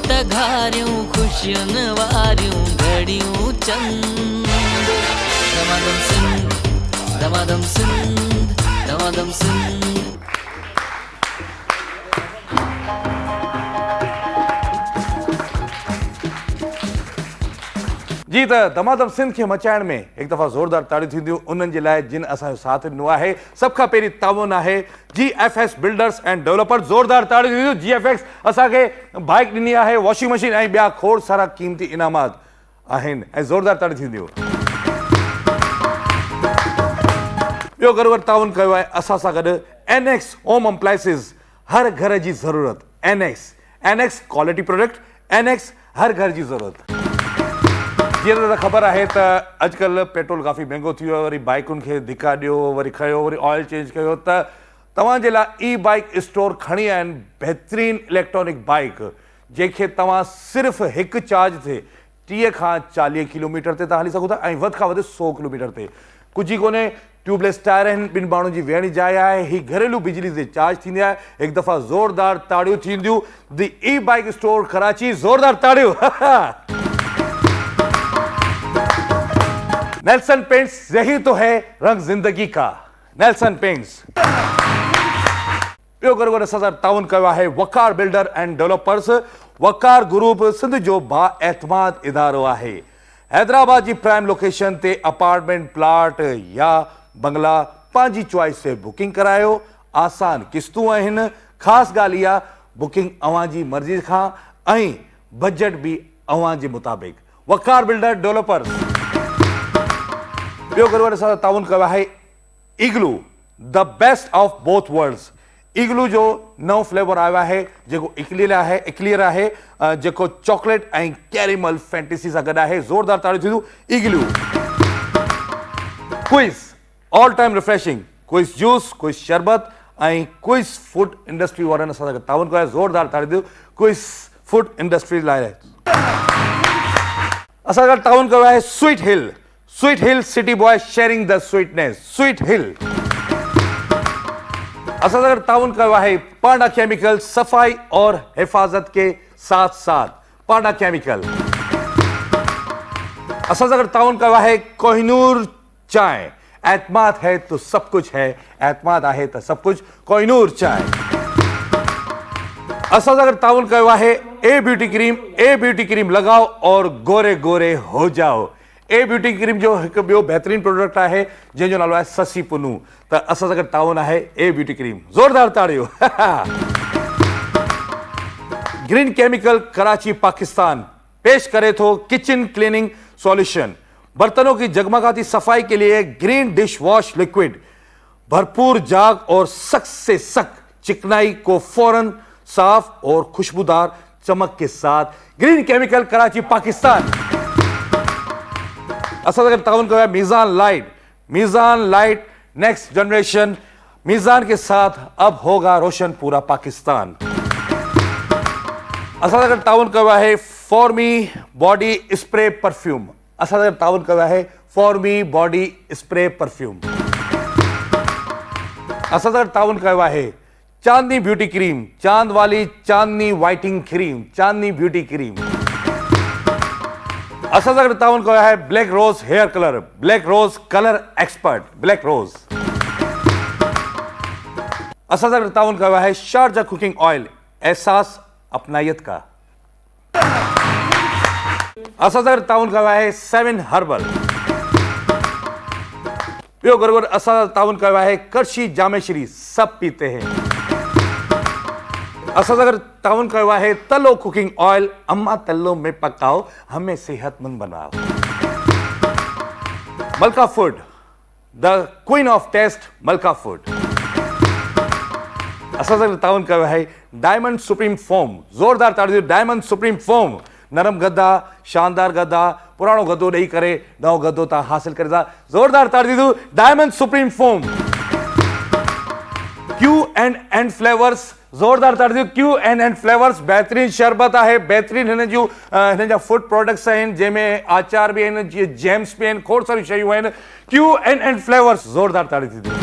त घारियूं ख़ुशियुनि वारियूं घड़ियूं चंद दमादम सिंध दमादम सिंध दमादम सिंध। जी त दमादम सिंध खे मचाइण में हिकु दफ़ा ज़ोरदार ताड़ियूं थींदियूं उन्हनि जे लाइ जिन असांजो साथ ॾिनो आहे। सभ खां पहिरीं ताउन आहे GFX बिल्डर्स एंड डेवलपर्स। ज़ोरदार ताड़ियूं थींदियूं। GFX असांखे बाइक ॾिनी आहे, वॉशिंग मशीन ऐं ॿिया खोड़ सारा क़ीमती इनामात आहिनि ऐं ज़ोरदार ताड़ियूं थींदियूं। ॿियो गरुवर ताउन कयो आहे असां सां गॾु NX होम अप्लायंसिस, हर घर जी ज़रूरत। NX क्वालिटी प्रोडक्ट, NX हर घर जी ज़रूरत। जीअं त ख़बर आहे त अॼुकल्ह पेट्रोल काफ़ी महांगो थी वियो आहे, वरी बाइकुनि खे धिका ॾियो, वरी खयो, वरी ऑयल चेंज कयो, त तव्हांजे लाइ बाइक स्टोर खणी आया आहिनि बहितरीनु इलेक्ट्रॉनिक बाइक जंहिंखे तव्हां सिर्फ़ु हिकु चार्ज ते 30 खां 40 किलोमीटर ते तव्हां हली सघो था ऐं वधि खां वधि 100 किलोमीटर ते। कुझु ई कोन्हे, ट्यूबलेस टायर आहिनि, ॿिनि माण्हुनि जी वेहण जी जाइ आहे, ही घरेलू बिजली ते चार्ज थींदी आहे। हिकु दफ़ा ज़ोरदार ताड़ियूं थींदियूं। द बाइक स्टोर कराची, ज़ोरदार ताड़ियूं। नेल्सन पेंट्स, यही तो है रंग जिंदगी का। Nelson paints. ॿियो गरुवर असां सां ताउन कयो आहे Waqar builder and developers. Waqar group Sindh जो बाएतमाद इदारो आहे। हैदराबाद जी प्राइम लोकेशन ते अपार्टमेंट, प्लॉट या बंगला पंहिंजी चॉइस से बुकिंग करायो। आसान किस्तूं आहिनि। ख़ासि ॻाल्हि इहा, बुकिंग अव्हां जी मर्ज़ी खां ऐं बजट भी अव्हां जे मुताबिक़। Waqar builder developers. ॿियो गरुवर असां ताउन कयो आहे igloo, the best of both worlds. Igloo जो नओं फ्लेवर आयो आहे जेको इक्लियर आहे, जेको चॉकलेट ऐं कैरेमल फैंटेसी सां गॾु आहे। ज़ोरदार ताड़ियूं थींदियूं। Igloo quiz, all time refreshing quiz juice, quiz शरबत ऐं क्विज फूड इंडस्ट्री वारनि असां सां ताउन कयो आहे। ज़ोरदार ताड़ियूं थींदियूं क्विज फूड इंडस्ट्री लाइ। असां सां ताउन कयो आहे sweet hill. Sweet hill city boy sharing the sweetness. Sweet hill. असां सां ताउन कयो आहे पांडा केमिकल, सफाई और हिफाजत के साथ साथ। पांडा केमिकल। असां सां ताउन कयो आहे कोहिनूर चाय। एतमाद है तो सब कुछ है, एतमाद आहे त सब कुछ। कोहिनूर चाय। असां सां ताउन कयो आहे ए ब्यूटी क्रीम। ए ब्यूटी क्रीम लगाओ और गोरे गोरे हो जाओ। ए ब्यूटी क्रीम जो हिकु ॿियो बहितरीनु प्रोडक्ट आहे जंहिंजो नालो आहे ससी पुनू। त असां सां गॾु ताउन आहे ए ब्यूटी क्रीम। ज़ोरदार ताड़ियूं। ग्रीन केमिकल कराची पाकिस्तान पेश करे थो किचन क्लीनिंग सॉल्यूशन। बर्तनों की जगमगाती सफाई के लिए ग्रीन डिश वॉश लिक्विड, भरपूर जाग और सख्त से सख्त चिकनाई को फौरन साफ और खुशबूदार चमक के साथ। Green chemical Karachi Pakistan. असां सां ताउन कयो है Meezan light. Meezan light next generation. Meezan के साथ अब होगा रोशन पूरा पाकिस्तान। असां सां ताउन कयो है फॉर्मी बॉडी स्प्रे परफ्यूम। असां सां ताउन कयो है फॉर्मी बॉडी स्प्रे परफ्यूम। असां सां ताउन कयो है चांदनी ब्यूटी क्रीम, चांद वाली Chandni whitening cream, Chandni beauty cream. असां सां ताउन कयो है black rose hair colour, black rose colour expert, black rose. असां सां ताउन कयो है शारजा कुकिंग ऑयल, एहसास अपनायत का। असां सां ताउन कयो है 7 हर्बल। ॿियो गरुवर असां सां ताउन कयो है करशी जामेश्री, सब पीते हैं। असां सां ताउन कयो है तलो कुकिंग ऑयल, अम्मा तलो में पकाओ हमें सेहतमंद बनाओ। Malka food, the queen of taste, Malka food. असां सां ताउन कयो है डायमंड सुप्रीम फोम। ज़ोरदार ताड़ियूं। डायमंड सुप्रीम फोम नरम गद्दा, शानदार गद्दा, पुराणो गद्दो ॾेई करे नओ गद्दो तव्हां हासिल करे था। ज़ोरदार ताड़ियूं। Diamond supreme foam. Q&N flavours. ज़ोरदार ताड़ियूं। Q&N फ्लेवर्स बहितरीन शरबत आहे, बहितरीन हिन जा फूड प्रोडक्ट्स आहिनि जंहिंमें आचार बि आहिनि, जीअं जेम्स बि आहिनि, खोड़ सारियूं शयूं आहिनि। Q&N flavours. ज़ोरदार ताड़ियूं थींदियूं।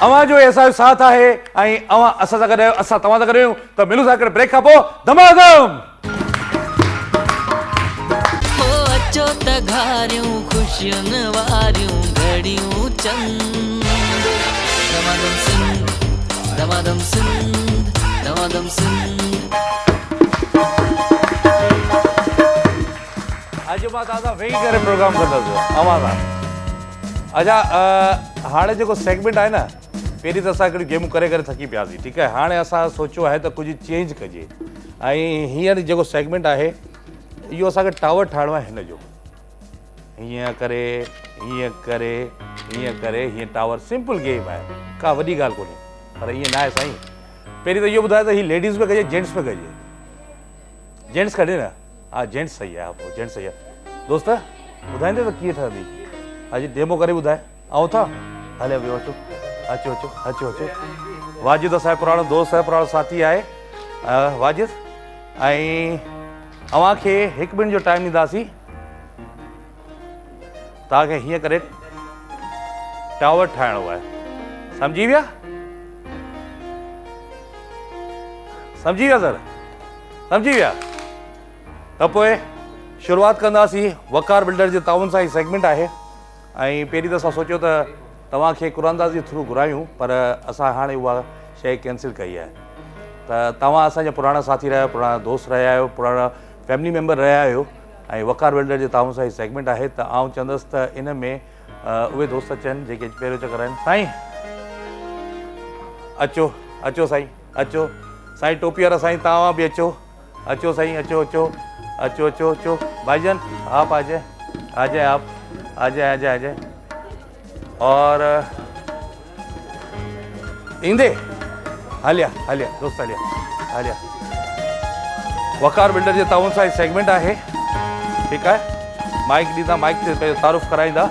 अवां जो असां साथ आहे ऐं अवां असां सां गॾु आहियो, असां तव्हां सां गॾु आहियूं। त मिलूं था ब्रेक खां पोइ धमाधम। हो अचो त घारियूं ख़ुशियुनि वारियूं घड़ियूं चंद दमादम सिंध दमादम सिंध दमादम सिंध। अॼु मां तव्हां सां वेही करे प्रोग्राम कंदुसि अवां सां। अच्छा हाणे जेको सेगमेंट आहे न, पहिरीं त असां हिकिड़ी गेमूं करे करे थकी पियासीं, ठीकु आहे। हाणे असां सोचियो आहे त कुझु चेंज कजे ऐं हींअर जेको सेगमेंट आहे इहो असांखे टावर ठाहिणो आहे हिन जो। हीअं करे हीअं करे हीअं करे हीअं टावर, सिंपल गेम आहे, का वॾी ॻाल्हि कोन्हे, पर ईअं न आहे साईं। पहिरीं त इहो ॿुधाए त हीअ लेडीज़ में कजे जेंट्स में कजे? जेंट्स कढे न? हा जेंट्स सही आहे, पोइ जेंट्स सही आहे। दोस्त ॿुधाईंदे त कीअं ठहंदी? अॼु डेमो करे ॿुधाए। ऐं था हले वियो, अचो अचो अचो अचो अचो। वाजिद असांजो पुराणो दोस्त आहे, पुराणो साथी आहे वाजिद। ऐं अव्हांखे 1 मिनट जो टाइम ॾींदासीं। तव्हांखे हीअं करे टावर ठाहिणो आहे, सम्झी विया? सम्झी विया सर? सम्झी विया? त पोइ शुरूआत कंदासीं वकार बिल्डर जे ताउन सां। ही सेगमेंट आहे ऐं पहिरीं त असां सोचियो त तव्हांखे कुरानदास जे थ्रू घुरायूं, पर असां हाणे उहा शइ कैंसिल कई आहे। त तव्हां असांजा पुराणा साथी रहिया आहियो, पुराणा दोस्त रहिया आहियो, पुराणा फैमिली मेंबर रहिया आहियो ऐं वकार बिल्डर जे ताउन सां ही सेगमेंट आहे। त आउं चवंदुसि त इन में उहे दोस्त अचनि जेके पहिरियों चकर आहिनि। साईं अचो अचो साईं, अचो साईं टोपी वारा साईं, तव्हां बि अचो, अचो साईं, अचो अचो अचो अचो अचो। भाईजान आप आ जाए, आ जाए, आप आ जाए, आ जाए, आ जाए। और ईंदे हलिया हलिया दोस्त, हलिया हलिया। वकार बिल्डर जे ताउन सां सेगमेंट आहे, ठीकु आहे। माइक ॾींदा, माइक ते पंहिंजो तारुफ़ कराईंदा।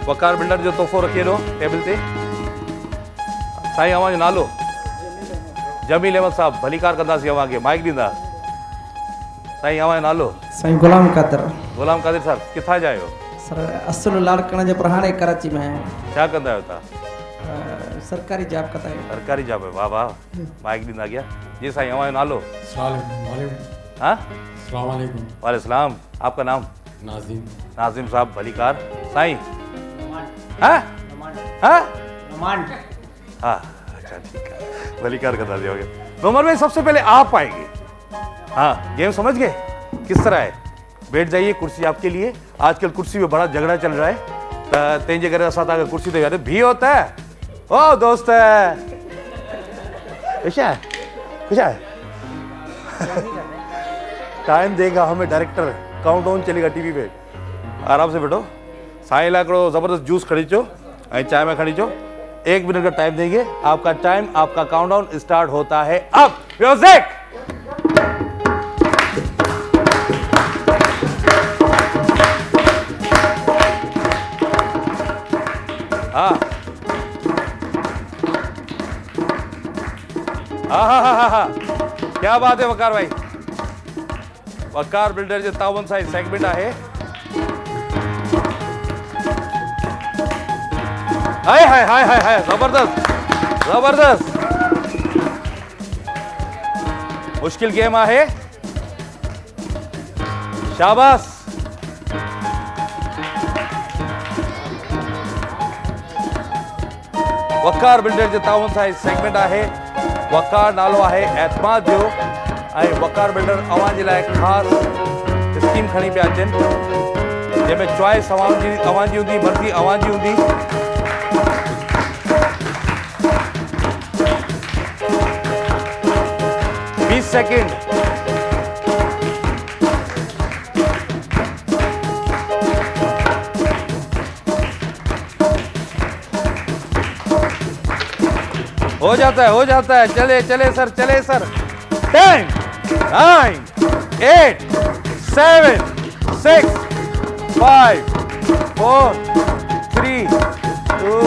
वकार बिल्डर जो तोहफ़ो रखी हेॾो टेबल ते। साईं अव्हांजो नालो? जमील अहमद साहब, भलीकार कंदासीं अव्हांखे, माइक ॾींदा। साईं अव्हांजो नालो? साईं गुलाम कादर। गुलाम कादिर साहब, किथां जा आहियो? सर असुल लाड़कण जो, पर हाणे कराची में आहियां। छा कंदा आहियो तव्हां? सरकारी जॉब कंदा आहियूं। सरकारी जॉब है, वाह वाह, माइक ॾींदा अॻियां। जी साईं अव्हांजो नालो? हाँ वाले सलाम। आपका नाम? नाजिम। नाजिम साहब भलीकार। साईं हाँ हाँ हाँ, अच्छा ठीक है, भलीकार करता दिया। नोमर में सबसे पहले आप आएंगे। हाँ गेम समझ गए किस तरह है? बैठ जाइए, कुर्सी आपके लिए। आजकल कुर्सी में बड़ा झगड़ा चल रहा है, तेंजे करे असां तव्हांखे कुर्सी ते वेहारे। भी होता है ओ दोस्त है कुछ है टाइम देगा हमें डायरेक्टर, काउंटडाउन चलेगा टीवी पे। आराम से बैठो। साईं लाइ हिकिड़ो ज़बरदस्त जूस खणी अचो ऐं चाय में खणी अचो। 1 मिनट का टाइम देंगे। आपका टाइम, आपका काउंटडाउन स्टार्ट होता है अब। म्यूजिक। हाँ हाँ, क्या बात है वकार भाई। वकार बिल्डर जे ताउन सां सेगमेंट आहे। हाय हाय हाय हाय हाय, जबरदस्त जबरदस्त। मुश्किल गेम आहे, शाबाश। वकार बिल्डर जे ताउन सां सेगमेंट आहे। वकार नालो आहे एतमाद जो ऐं वकार बिल्डर अव्हां जे लाइ ख़ासि स्कीम खणी पिया अचनि, जंहिंमें चॉइस अव्हां जी हूंदी, मर्ज़ी अव्हां जी हूंदी। सेकंड हो जाता है। चले चले सर, चले सर। 10 9 8 7 6 5 4 3 2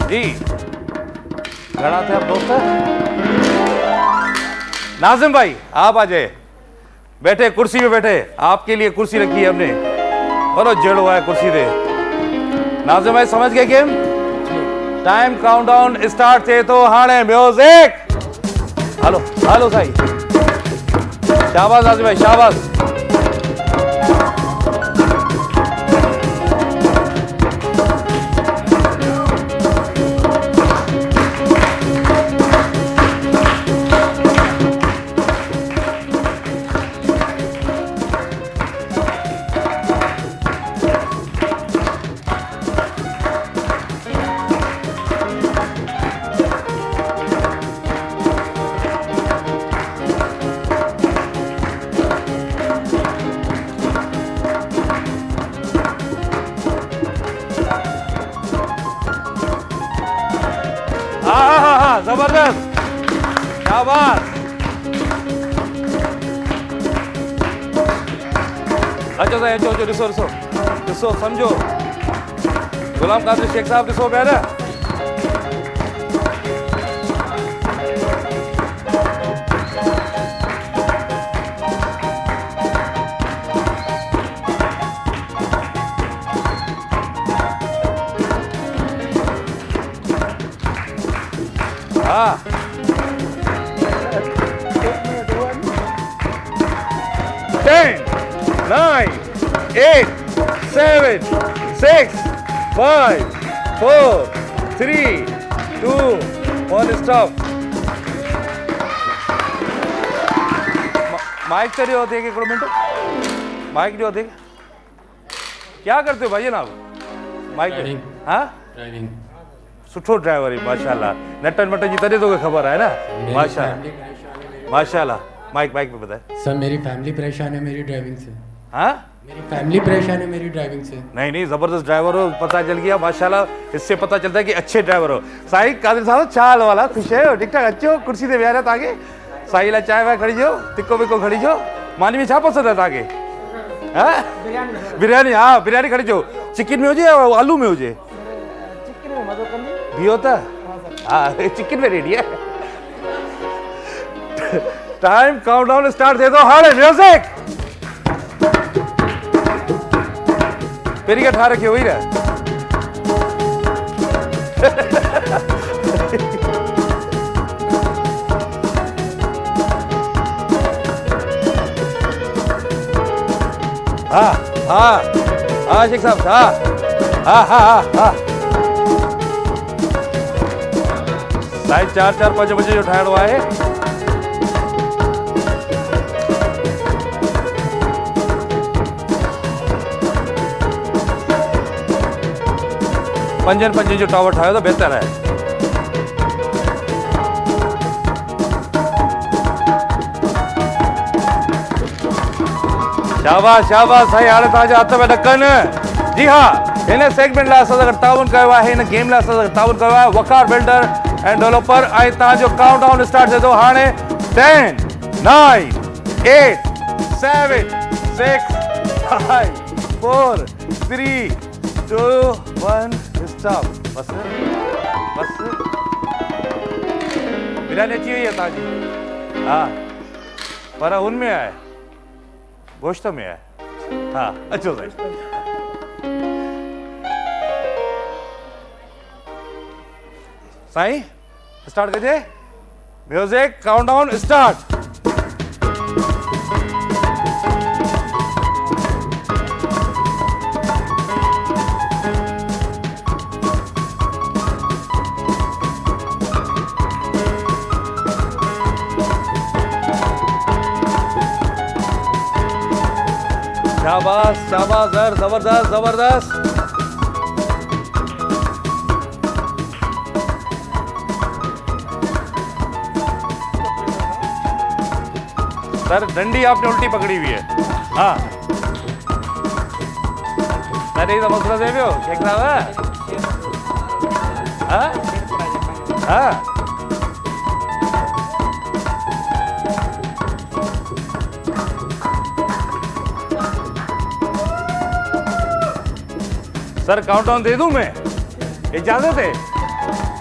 जी घड़ा थे आप दोस्त? नाजिम भाई आप आ जाए, बैठे कुर्सी पे बैठे। आपके लिए कुर्सी रखी है हमने, बड़ो जेड़ो है कुर्सी दे। नाज़िम भाई समझ गए गेम? टाइम काउंटडाउन स्टार्ट थे तो हाणे म्यूजिक। हलो हलो साईं, शाबाश नाज़िम भाई शाबाश। जबरदस्त शाबाश। अचो साईं अचो अचो, ॾिसो ॾिसो ॾिसो सम्झो। गुलाम कादिर शेख साहब ॾिसो पिया न। हाँ 10 9 8 7 6 5 4 3 2 1 स्टॉप। माइक तो नहीं होते एक मिनट, माइक नहीं होते क्या करते हो भाई जनाब? माइक हाँ सुठो ड्राइवर है माशाल्लाह। नटन मटन जी तॾहिं तोखे ख़बर है ना माशाल्लाह माशाल्लाह। माइक माइक पे बताए। सर मेरी फैमिली परेशान है मेरी ड्राइविंग से। हाँ मेरी फैमिली परेशान है मेरी ड्राइविंग से। नहीं नहीं जबरदस्त ड्राइवर हो, पता चल गया माशाल्लाह। इससे पता चलता है कि अच्छे ड्राइवर हो। साईं कादिर साहब चाल वाला खुश है ठीक ठाक अचो कुर्सी ते विहारिया तव्हांखे। साईं लाइ चांहि वांहि खणी जो, तिको बिको खणी जो। मानी में छा पसंदि आहे तव्हांखे? हाँ बिरयानी, हाँ बिरयानी खणी जो। चिकन में हुजे या आलू में हुजे? भी होता हाँ चिकन में रेडी है। टाइम काउंटडाउन स्टार्ट थे तो हाणे म्यूजिक। पेरी का ठा रखी हुई रहा। हाँ हाँ हाँ शेख साहब हाँ हाँ हाँ हाँ हाँ साईं 4-4-5 बजे जो ठाहिणो आहे। पंजनि जो टावर ठाहियो त बहितर आहे। शाबाश शाबाश साईं, हाणे तव्हांजा हथ में ॾकनि। जी हाँ, हिन सेगमेंट लाइ असां सां गॾु ताउन कयो आहे, हिन गेम लाइ असां सां गॾु ताउन कयो आहे वकार बिल्डर एंड डेवलपर। ऐं तव्हांजो काउंटडाउन स्टार्ट थिए थो हाणे 10 9 8 7 6 5 4 3 2 1 स्टॉप। बस बस बिरयानी अची वई आहे तव्हांजी। हाँ पर हुनमें आहे, गोश्त में आहे। हाँ अचो साईं। साईं स्टार्ट करिए। Music countdown start. शाबाश शाबाश सर, जबरदस्त जबरदस्त। सर डंडी आपने उल्टी पकड़ी हुई है। हाँ सर यही तो मसला दे पियो शेख साहब। हाँ हाँ सर काउंटडाउन दे दूं मैं? इजाजत है?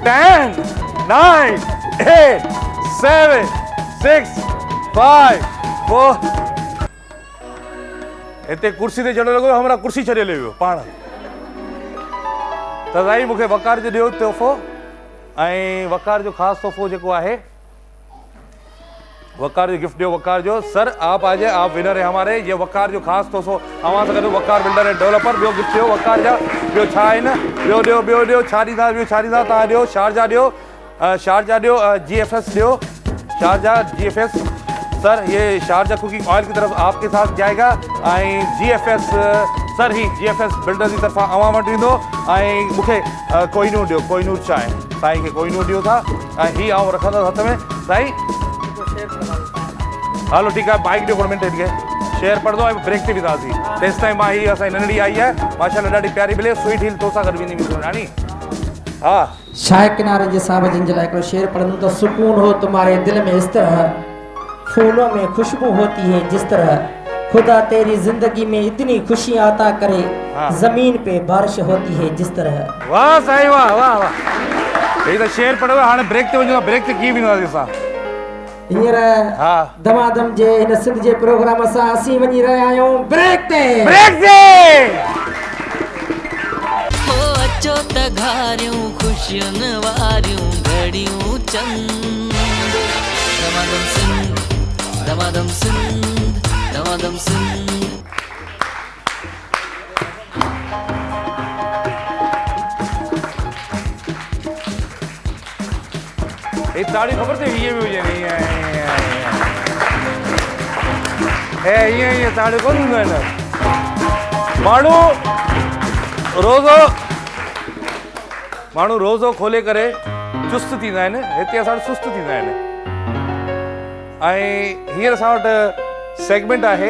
10 9 8 7 6 5 4 हिते कुर्सी ते चढ़ो लॻो, हमरा कुर्सी छॾे ले वियो पाण। त साईं मूंखे वकार जो ॾियो तोहफ़ो ऐं वकार जो ख़ासि तोहफ़ो जेको आहे वकार जो गिफ्ट ॾियो वकार जो सर आप आ जाए आप विनर है हमारे ये वकार जो ख़ासि तोहफ़ो अवां सां गॾु वकार बिल्डर एंड डेवलपर ॿियो गिफ्ट ॾियो वकार जा ॿियो छा आहिनि ॿियो ॾियो छा ॾींदा ॿियो छा ॾींदा तव्हां ॾियो शारजा ॾियो GFS ॾियो शारजा GFS सर ये शारजा कुकिंग ऑयल की तरफ आपके साथ जाएगा GFS सर ही GFS बिल्डर की तरफ़ां अवां वटि ईंदो ऐं मूंखे कोहिनूर ॾियो कोहिनूर चांहि साईं खे कोहिनूर ॾियो था ऐं हीअ आउं रखंदुसि हथ में साईं हलो ठीकु आहे बाइक ॾियो 4 मिंट खे शेयर पढ़ंदो ऐं ब्रेक ते वेंदासीं तेसि ताईं मां हीअ असांजी नंढड़ी आई आहे माशाल्लाह ॾाढी प्यारी मिले स्वीट हील तोसां गॾु वेंदी रानी हाँ शाह किनारे जे साहब जिन जे लाइ हिकिड़ो शेर पढ़ंदुमि तो सुकून हो तुम्हारे दिल में इस तरह फूलों में खुशबू होती है जिस तरह खुदा तेरी जिंदगी में इतनी खुशियां अता करे जमीन पे बारिश होती है जिस तरह वाह साईं वाह वाह वाह हे त शेर पढ़ो हाणे ब्रेक ते वञो ब्रेक ते कीअं वेंदासीं असां हींअर दमादम जे हिन सिंध जे प्रोग्राम सां असीं वञी रहिया आहियूं ब्रेक ते हो अचो त घारियूं ख़ुशियुनि वारियूं घड़ियूं चंद दमादम सिंध दमादम सिंध दमादम सिंध हे ताड़ी ख़बर थी हीअं बि हुजे हीअं ताड़ियूं कोन हूंदियूं आहिनि माण्हू रोज़ो खोले करे चुस्त थींदा आहिनि हिते असां वटि सुस्त थींदा आहिनि ऐं हींअर असां वटि सेगमेंट आहे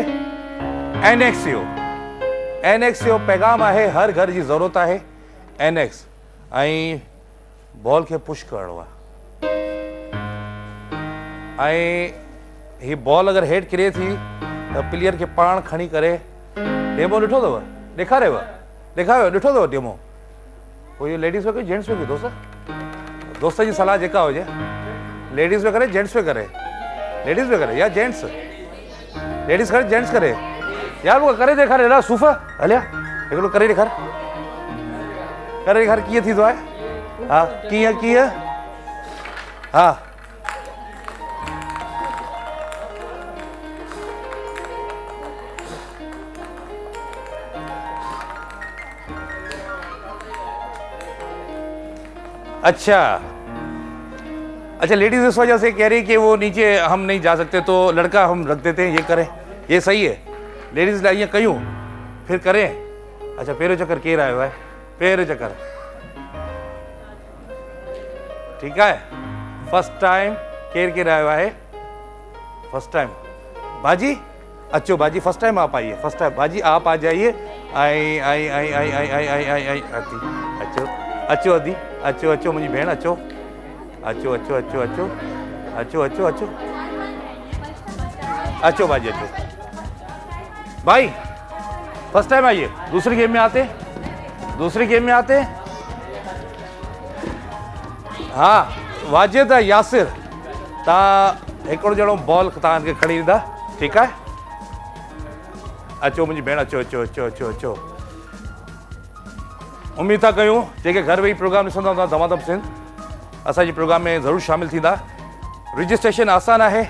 NX जो पैगाम आहे हर घर जी ज़रूरत आहे NX ऐं बॉल खे पुश करिणो आहे ऐं हीअ बॉल अगरि हेठि किरे थी त प्लेयर खे पाण खणी करे डेमो ॾिठो अथव ॾेखारियो ॾिठो अथव डेमो पोइ इहो लेडीज़ पे करे जेंट्स पे करे दोस्त जी सलाह जेका हुजे लेडीज़ पे करे जेंट्स पे करे लेडीज़ पे करे या जेंट्स लेडीज़ करे जेंट्स करे यार उहो करे ॾेखारे हेॾा सूफ़ हलिया हिकिड़ो करे ॾेखार कीअं थींदो आहे हा कीअं हा अच्छा लेडीज इस वजह से कह रही कि वो नीचे हम नहीं जा सकते तो लड़का हम रख देते हैं ये करें ये सही है लेडीज लाइ ईअं कयूं फिर करें अच्छा पहिरियों चक्कर केरु आयो आहे पहिरियों चक्कर ठीकु आहे फर्स्ट टाइम केरु आयो आहे फर्स्ट टाइम बाजी अचो बाजी फर्स्ट टाइम आप आइए फर्स्ट टाइम बाजी आप आ जाइए आई अचो अदी अचो मुंहिंजी भेण अचो बाजी अचो भाई फर्स्ट टाइम आइए दूसरी गेम में आते हाँ वाजिद यासिर तव्हां हिकिड़ो ॼणो बॉल तव्हांखे खणी ॾींदा ठीकु आहे अचो मुंहिंजी भेण अचो उम्मीद था कयूं जेके घर वेही प्रोग्राम ॾिसंदा हूंदा दमादम सिंध असांजे प्रोग्राम में ज़रूरु शामिल थींदा रजिस्ट्रेशन आसान आहे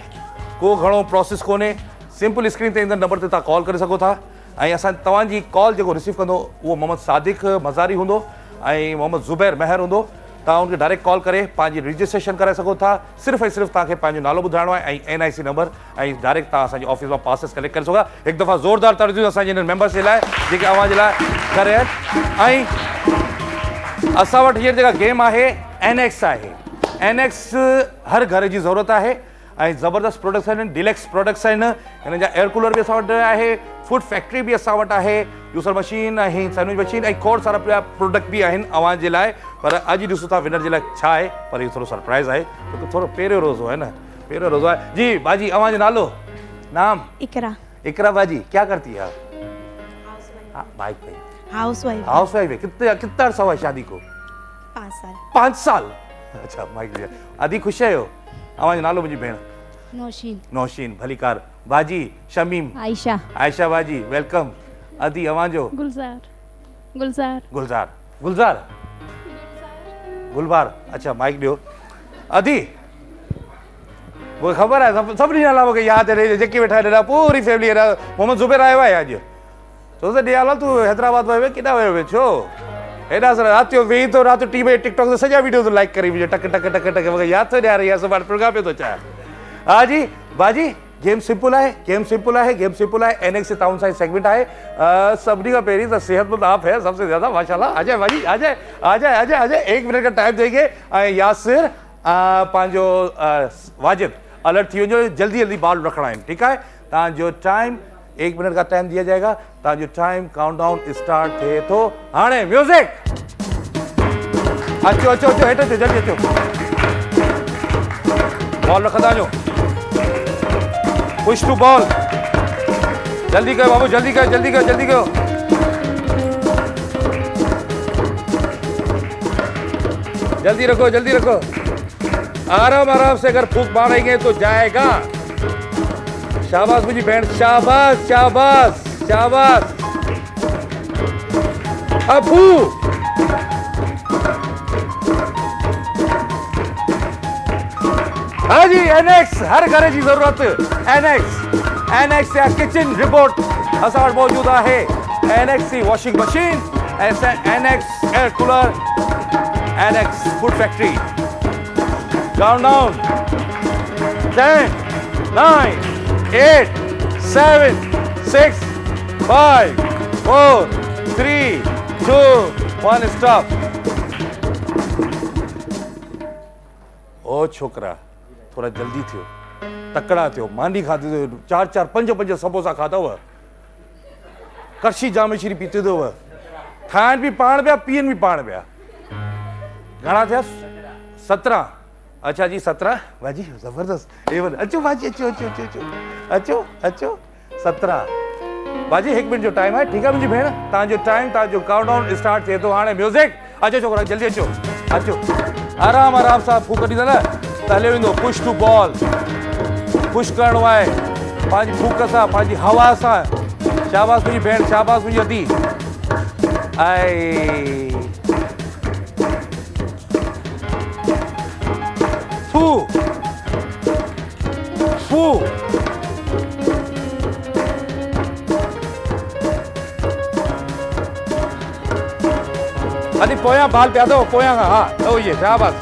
को घणो प्रोसेस कोन्हे सिंपल स्क्रीन ते ईंदड़ नंबर ते तव्हां कॉल करे सघो था ऐं असां तव्हांजी कॉल जेको रिसीव कंदो उहो मोहम्मद सादिक मज़ारी हूंदो ऐं मोहम्मद ज़ुबैर महर हूंदो तव्हां उनखे डायरेक्ट कॉल करे पंहिंजी रजिस्ट्रेशन कराए सघो था सिर्फ़ु ऐं सिर्फ़ु तव्हांखे पंहिंजो नालो ॿुधाइणो आहे ऐं NIC नंबर ऐं डायरेक्ट तव्हां असांजे ऑफिस मां पासिस कलेक्ट करे सघो था हिकु दफ़ा ज़ोरदार ताड़ियूं असांजे हिन मेंबर्स जे लाइ जेके अव्हां जे लाइ करे ऐं असां वटि हीअ जेका गेम आहे NX आहे NX हर घर जी ज़रूरत आहे ऐं ज़बरदस्त प्रोडक्ट्स आहिनि डिलेक्स प्रोडक्ट्स आहिनि हिन जा एयर कूलर बि असां वटि आहे फूड फैक्ट्री बि असां वटि आहे जूसर मशीन ऐं सैंडविच मशीन ऐं खोड़ सारा ॿिया प्रोडक्ट बि आहिनि अव्हां जे लाइ पर अॼु ॾिसूं था विनर जे लाइ छा आहे पर इहो थोरो सरप्राइज़ आहे छोकी थोरो पहिरियों रोज़ो आहे न पहिरियों रोज़ो आहे जी बाजी अव्हां जो नालो नाम इकरा बाजी क्या करती है आप बाइक पे हाउस वाइफ है कितना अर्सा हुआ है शादी को 5 साल अच्छा माइक भैया आदि खुश है हो अव्हां जो नालो मुंहिंजी भेण नौशीन भलीकार बाजी शमीम आयशा बाजी वेलकम अदी अव्हां जो गुलजार गुलबार अच्छा माइक ॾियो अदी वो ख़बर आहे सभिनी नाला मूंखे यादि आहे जेके वेठा आहिनि पूरी फैमिली मोहम्मद ज़ुबैर आयो आहे अॼु छो त ॾियाल तूं हैदराबाद में केॾा वियो वे छो हेॾा सर राति जो वेही थो राति टीवी टिकटॉक ते सॼा वीडियो थो लाइक करे मुंहिंजो टक टक टक टक मूंखे यादि थो ॾियारे यार सुभाणे प्रोग्राम पियो थो चाहियां हा जी बाजी गेम सिंपल आहे एनएक्स से टाउन साइड सेगमेंट आहे सभिनी खां पहिरीं त सेहतमंद आप है सबसे ज्यादा माशाल्लाह अजय बाजी अजय 1 मिनट का टाइम देंगे ऐं यासिर पंहिंजो वाजिब अलर्ट थी वञो जल्दी बॉल रखणा आहिनि ठीकु आहे तव्हांजो टाइम 1 मिनट का टाइम दिया जाएगा तव्हांजो टाइम काउंटडाउन स्टार्ट थिए थो हाणे म्यूज़िक अचो हेठि अचो जल्दी अचो बॉल रखंदा वञो पुश टू बॉल जल्दी कयो बाबू जल्दी कयो जल्दी रखो आराम से अगर फूक मारेंगे तो जाएगा शाबाश मुझी बहन शाबाश अबू हाँ जी एनएक्स हर घर जी जरूरत एनएक्स या किचन रिपोर्ट असां वटि मौजूद आहे NX G washing machine NX air cooler NX food factory countdown 10 9 8 7 6 5 4 3 2 1 stop ओ छोकरा थोड़ा जल्दी थियो तकड़ा थियो मांडी खाधी 4 5 समोसा खाधव करशी जाम श्री पीते दो खाइण भी पाण पिया पीअण भी पाण पिया घणा थिया 17 अच्छा जी 17 बाजी जबरदस्त एवन अचो बाजी अचो 17 बाजी 1 मिनट जो टाइम है ठीक है मुंहिंजी भेण तव्हांजो टाइम तव्हांजो काउंटडाउन स्टार्ट थिए थो हाणे म्यूज़िक अचो छोकरा जल्दी अचो आराम सां फूक ॾींदा न त हलियो वेंदो पुश टू बॉल पुश करणो आहे पंहिंजी फूक सां पंहिंजी हवा सां शाबाश मुंहिंजी भेण शाबाश मुंहिंजी अदी ऐं फू अदी पोयां बाल पिया अथव पोयां खां हा त इहे शाबाश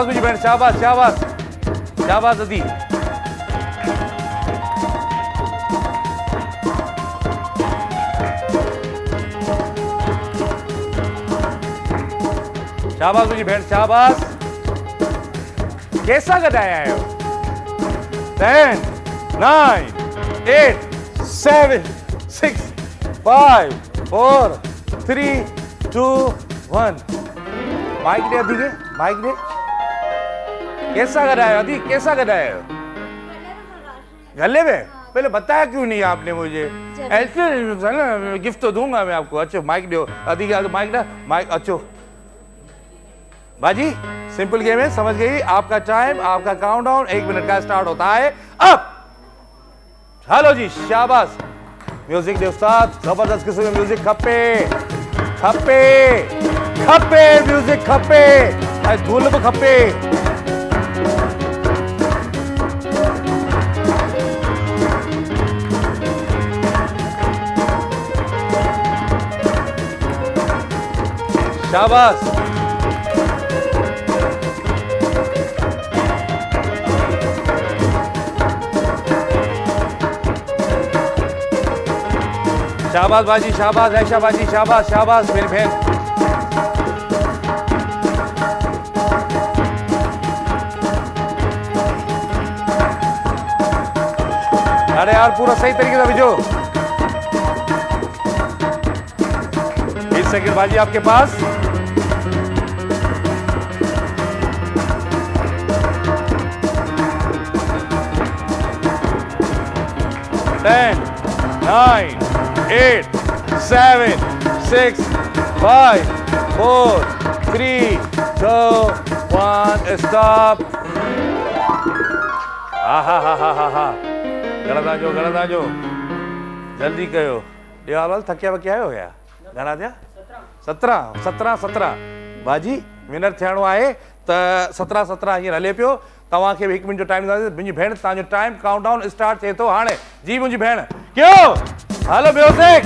मुंहिंजी भेण शाबाश अदी शाबाश मुंहिंजी भेण शाबाश कैसा गॾाया आहियो 10 9 8 7 6 5 4 3 2 1 माइक दे अदी के माइक दे कैसा गॾाया अदी कैसा गॾाया गले में पहले बताया क्यों नहीं आपने मुझे ऐसे गिफ्ट तो दूंगा मैं आपको अच्छो माइक दो अदी के माइक ना माइक अच्छो बाजी सिंपल गेम है समझ गई आपका टाइम आपका काउंटडाउन 1 मिनट का स्टार्ट होता है अब हेलो जी शाबाश म्यूजिक दे उस्ताद जबरदस्त किस्म का म्यूजिक खपे म्यूजिक खपे धुल भी खपे शाबाश शाबाश बाजी शाबाश ऐशा बाजी शाबाश मेरी बहन अरे यार पूरा सही तरीके से भेजो 20 सेकंड बाजी आपके पास Ten, 9, 8, 7, 6, 5, 4, 3, 2, 1, stop. हा गलत आ जो जल्दी कयो ॾियावल थकिया वकिया आयो या घणा थिया 17 बाजी विनर थियणो आहे त 17-17 हींअर हले पियो तव्हांखे बि 1 मिनट जो टाइम ॾींदासीं मुंहिंजी भेण तव्हांजो टाइम काउंटडाउन स्टार्ट थिए थो हाणे जी मुंहिंजी भेण कयो हलो म्यूज़िक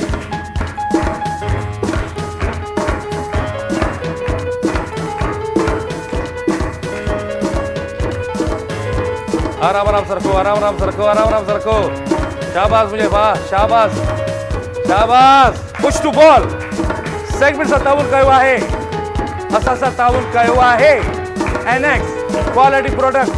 आराम आराम सरको आराम आराम सरको आराम आराम सरको शाबाश मुझे वाह शाबाश शाबाश पुश टू बॉल सेगमेंट सां ताउन कयो आहे असां सां ताउन कयो आहे NX quality product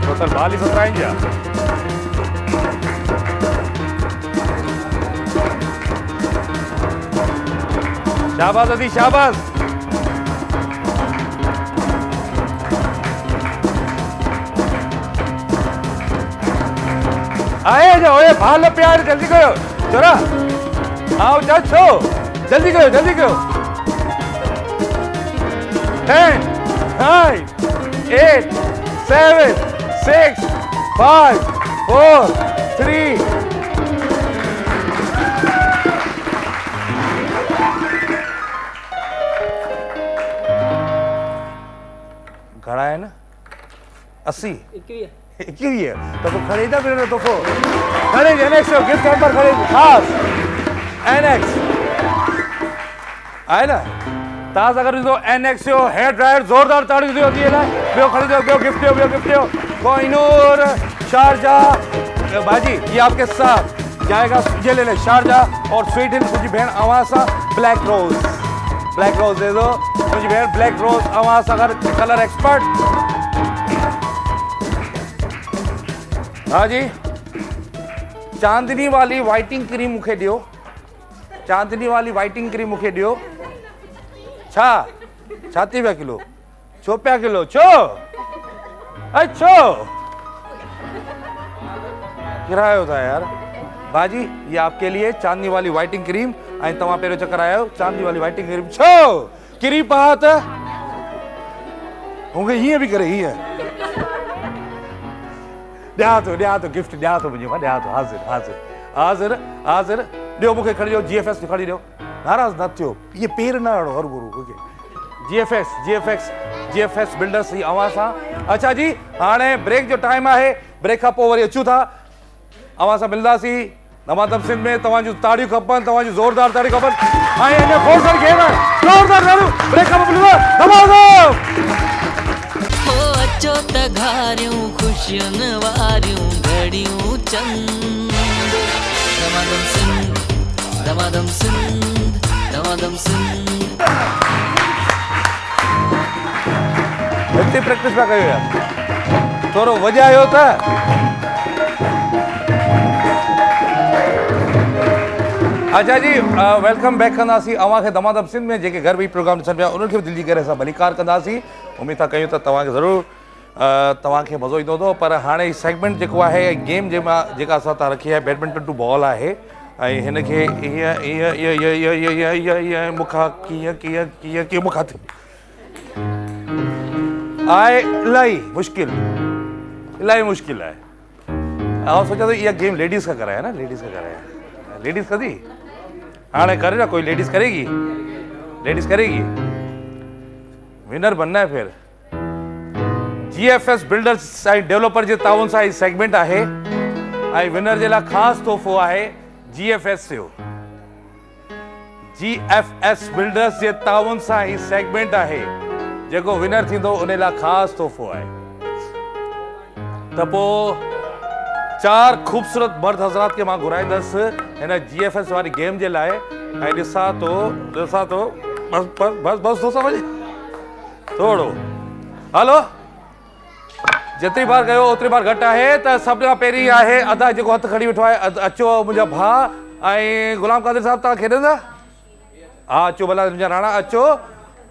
total 17 inch शाबाश अदी शाबाश आए जाओ ये भाल प्यार जल्दी करो चोरा आओ जा छो जल्दी करो 10 9 8 7 6 5 4 3 घड़ा है ना 80 21 तो खरीदा फिर तो खड़े एनएक्स गिफ्ट हैम्पर खड़े खास एनएक्स आहे न तव्हां सां गॾु एनएक्स जो हेयर ड्रायर ज़ोरदार ताड़ी ॾियो थी ॿियो खरीदो ॿियो गिफ्ट ॾियो कोहिनूर शारजाह बाजी ये आपके साथ जाएगा ये ले शारजाह और स्वीट हिल मुंहिंजी भेण अवां सां ब्लैक रोज दे दो मुंहिंजी भेण ब्लैक रोज अवां सां गॾु कलर एक्सपर्ट हाँ जी चांदनी वाली वाइटिंग क्रीम मुखे दियो चांदनी वाली वाइटिंग क्रीम मुखे दियो छा छाती पिया किलो छो पिया किलो छो अच्छो किरायो था यार बाजी ये आपके लिए चांदनी वाली वाइटिंग क्रीम आई तवा पेरो चक्कर आयो चांदनी वाली वाइटिंग क्रीम छो किरी पात होंगे ये भी करे ही है ॾिया थो गिफ्ट ॾिया थो मुंहिंजी मां ॾिया थो हाज़िर ॾियो मूंखे खणी ॾियो जीएफएस खणी ॾियो नाराज़ न थियो इहे पेर न अड़ो हर गुरु जीएफएस बिल्डर्स जी अवां सां अच्छा जी हाणे ब्रेक जो टाइम आहे ब्रेक खां पोइ वरी अचूं था अवां सां मिलंदासीं दमादम सिंध में तव्हांजूं ताड़ियूं खपनि तव्हांजूं ज़ोरदार ताड़ियूं खपनि ऐं अञा खोड़ सारी गेम आहे ज़ोरदार ताड़ियूं ब्रेक खां पोइ मिलंदा दमादम अचो त घारियूं ख़ुशियुनि वारियूं घड़ियूं चंद दमादम सिंध हिते प्रैक्टिस पिया कयो यार थोरो वॼायो त अच्छा जी वेलकम बैक कंदासीं अव्हांखे दमादम सिंध में जेके घर वेही प्रोग्राम ॾिसनि पिया उन्हनि खे बि दिलि जी करे असां भलीकार कंदासीं उमेद था कयूं त तव्हांखे ज़रूरु तव्हांखे मज़ो ईंदो हूंदो पर हाणे ही सेगमेंट जेको आहे गेम जेका असां तां रखी आहे बैडमिंटन टू बॉल आहे ऐं हिनखे ईअं मूंखां कीअं मूंखां थी आहे इलाही मुश्किल आहे आउं सोचां थो इहा गेम लेडीज़ खां कराया न लेडीज़ कंदी हाणे करे ना कोई लेडीज़ करेगी विनर बनना है फिर जीएफएस बिल्डर्स ऐं डेवलपर जे ताउन सां ही सेगमेंट आहे ऐं विनर जे लाइ ख़ासि तोहफ़ो आहे जीएफएस बिल्डर्स जे ताउन सां ही सेगमेंट आहे जेको विनर थींदो उन लाइ ख़ासि तोहफ़ो आहे त पोइ 4 खूबसूरत मर्द हज़रात खे मां घुराईंदुसि हिन जीएफएस वारी गेम जे लाइ ऐं ॾिसां थो बस दोस्त वञे थोरो हलो जेतिरी बार कयो ओतिरी बार घटि आहे त सभ खां पहिरीं आहे अदा जेको हथु खणी वेठो आहे अचो मुंहिंजा भाउ ऐं गुलाम कादिर साहब तव्हां खेॾंदा हा अचो भला मुंहिंजा राणा अचो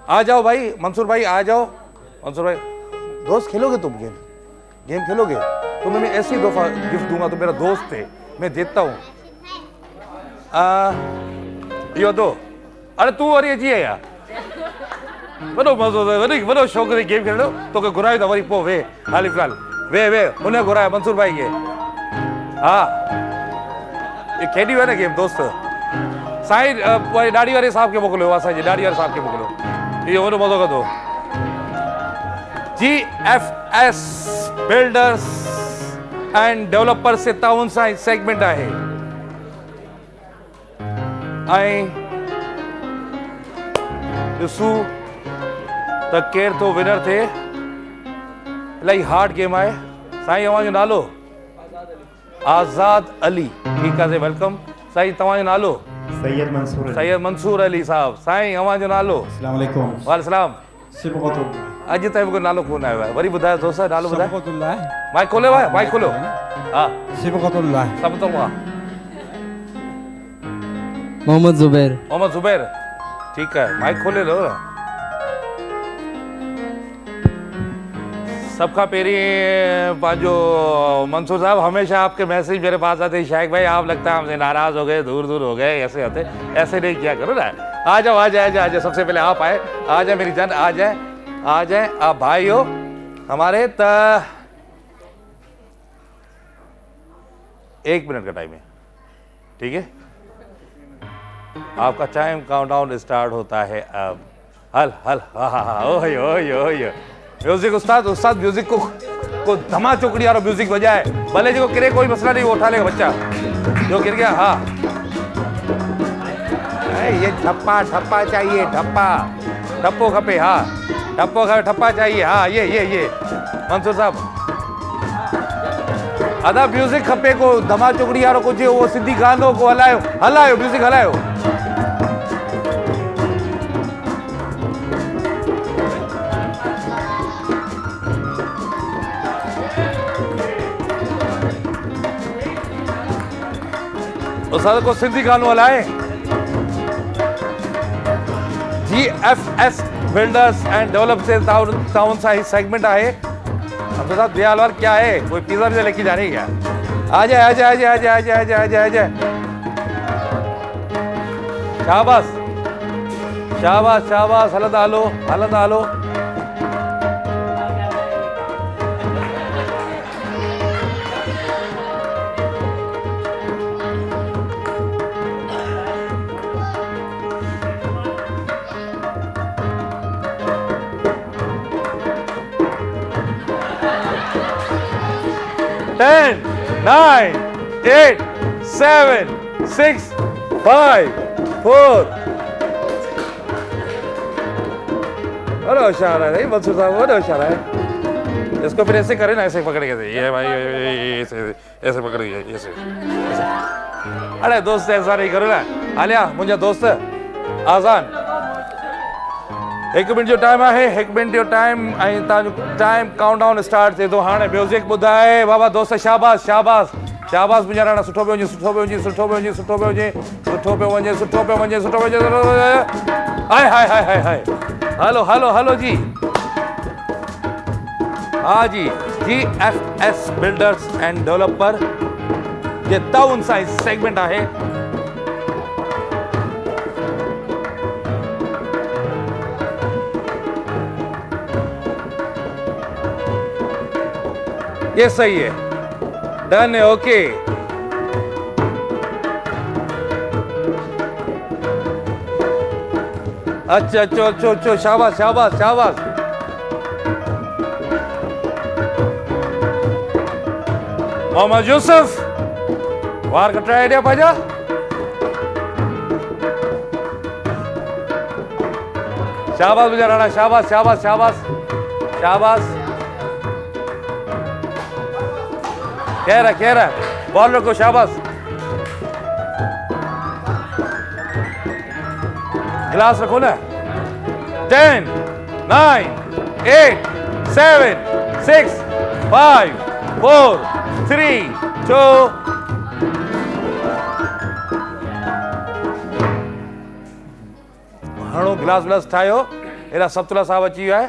आ जाओ भाई मंसूर भाई आ जाओ मंसूर भाई दोस्त खेलोगे तुम गेम खेलोगे तो मैं ऐसी दफा गिफ्ट दूंगा तो मेरा दोस्त है मैं देता हूँ यो दो अरे तू वरी अची है यार वॾो मज़ो वॾो शौक़ ते गेम खेॾणो तोखे घुरायो त वरी पोइ वे हाली फ़िलहाल वे हुन घुरायो मंसूर भाई खे हा ये खेॾी हुई न गेम दोस्त साईं वरी ॾाढी वारे साहब खे मोकिलियो असांजे ॾाढी वारे साहब खे मोकिलियो इहो वॾो मज़ो कंदो GFS बिल्डर्स एंड डेवलपर से ताउन सां सेगमेंट आहे ऐं ॾिसूं त केरु थो विनर थिए इलाही हार्ड गेम आहे साईं अव्हांजो नालो आज़ाद अली ठीकु आहे वेलकम साईं तव्हांजो नालो सैयद मंसूर सैयद मंसूर अली साहब साईं अव्हांजो नालो अस्सलाम वालेकुम वालेकुम सिबगतुल्लाह अॼु ताईं मूंखे नालो कोन आयो आहे वरी ॿुधायो दोस्त नालो ॿुधायो सिबगतुल्लाह माइक खोलियो आहे माइक खोलियो हा सिबगतुल्लाह सभु तो आहे मोहम्मद जुबैर मोहम्मद जुबैर ठीक है माइक खोले लो ना सबका पेरी जो मंसूर साहब हमेशा आपके मैसेज मेरे पास आते शायद भाई आप लगता है हमसे नाराज हो गए दूर दूर हो गए ऐसे होते ऐसे नहीं किया करो ना आ जाओ आ जाए आ जाए सबसे पहले आप आए आ जाए मेरी जान आ जाए आप भाई हो हमारे एक मिनट का टाइम है ठीक है आपका टाइम काउंटडाउन स्टार्ट होता है अब हल हल हा हा हा ओह यो म्यूजिक उस्ताद म्यूजिक को धमा चौकड़ी वाला म्यूजिक बजाए भले जो गिरे कोई मसला नहीं वो उठा लेगा बच्चा जो गिर गया हाँ ये ठप्पा चाहिए ठप्पो खपे हाँ ठप्पा चाहिए हाँ ये मंसूर साहब अदा म्यूजिक खपे को धमा चौकड़ी वारो कुछ वो सिंधी गानो को हलायो म्यूजिक हलायो उस्ताद को सिंधी गानो हलाए GFS बिल्डर्स एंड डेवलप से टाउन सा ही सेगमेंट आहे अब साहब दयालवार क्या है कोई पिज्जा भी लेके जा रही है क्या आ जाए शाबाश हलंदा हलो Ten, 9, 8, 7, 6, 5, 4 बड़ा होशियार है मंसूर साहब बड़ा होशियार है इसको फिर ऐसे करे ना ऐसे पकड़ के ये भाई ऐसे पकड़ के ऐसे अरे दोस्त ऐसा नहीं करो ना आलिया मुझे दोस्त आजान 1 मिनट जो टाइम है 1 मिनट जो टाइम टाइम काउंटडाउन स्टार्ट थे तो हाँ म्यूजिक बुधाए बाबा दोस्त शाबाश मुझे राणा सुठो पे वञे हाय हलो जी हाँ जी GFS बिल्डर्स एंड डेवलपर ये टाउन साइज सेगमेंट आहे ये सही है डन है ओके अच्छा चो शाबाश मोहम्मद यूसुफ वार का ट्राई आइडिया पाजा शाबाश मुझे राणा शाबाश कह रहा बॉल रखो शाबाश गिलास रखो ना 10, 9, 8, 7, 6, 5, 4, 3, 2 हाणो गिलास ठाहियो हेॾा सतुला साहब अची विया आहे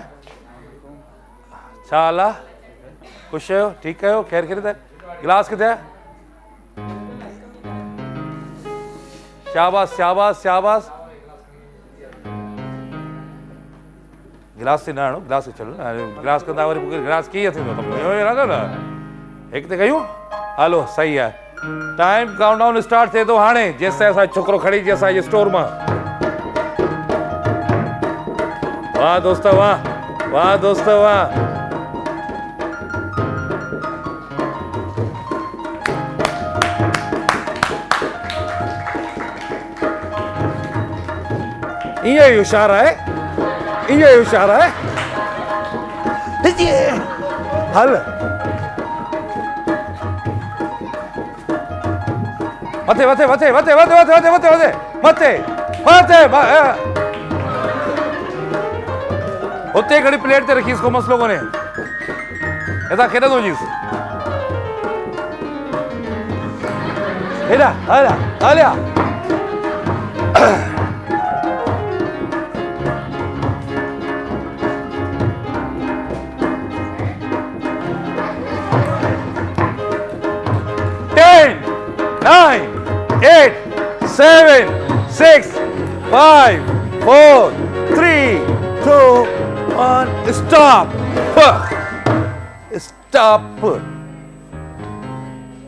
छा हाल आहे ख़ुशि आहियो ठीकु आहियो ख़ैर ख़ैरियत गिलास किथे शाबाश गिलास से ना आणो गिलास खे छॾो गिलास कंदा वरी मूंखे गिलास कीअं थींदो त न हिकु ते कयूं हलो सही आहे टाइम काउंटडाउन स्टार्ट थे तो हाणे जैसे ऐसा छोकरो खड़ी जैसा ये स्टोर में वाह दोस्त वाह दोस्त वाह ये इशारा है हल मथे उते खड़ी प्लेट ते रखी इसको मसलो कोने ऐसा खेड़ा दो जीस हेला हला हला 9, 8, 7, 6, 5, 4, 3, 2, 1, stop. Stop.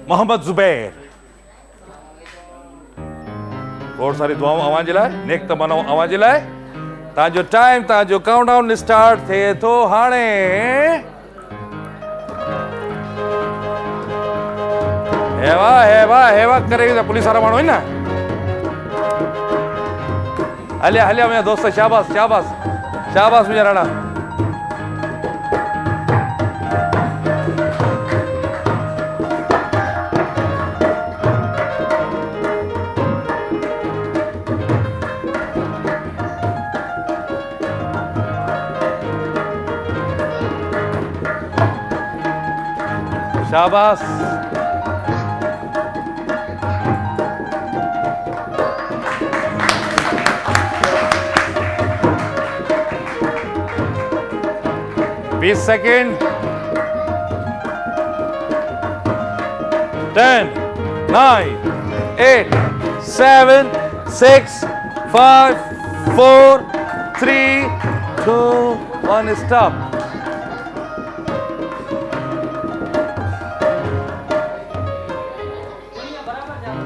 मोहम्मद जुबैर और सारी दुआओं आवाज लाए नेक तमन्नाओं आवाज लाए ताजो टाइम ताजो काउंटडाउन स्टार्ट थे तो हाणे हेवा करेगी पुलिस वाला मानो है ना हलिया मेरा दोस्त शाबाश मुझे राणा शाबाश बीस सेकेंड 10, 9, 8, 7, 6, 5, 4, 3, 2, 1 stop.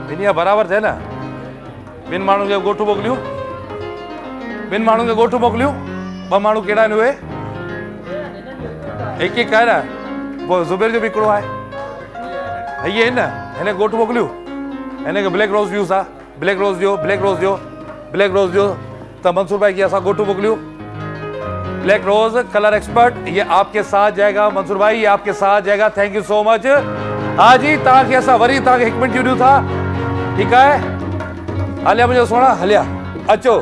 बिनिया बराबर थे ना बिन माण्हू खे ॻोठु मोकिलियूं ॿ माण्हू कहिड़ा आहिनि उहे हिकु आहे न पोइ ज़ुबैर जो बि हिकिड़ो आहे हीअ न हिन ॻोठु मोकिलियूं हिन खे ब्लैक रोज़ ॾियूंसि ब्लैक रोज़ ॾियो त मंसूर भाई खे असां ॻोठु मोकिलियूं ब्लैक रोज़ कलर एक्सपर्ट ये आपके साथ जाएगा मंसूर भाई ये आपके साथ जाएगा थैंक यू सो मच हाँ जी तव्हांखे असां वरी तव्हांखे 1 मिनट ॾियूं था ठीक है हलिया मुझे सोना हलिया अचो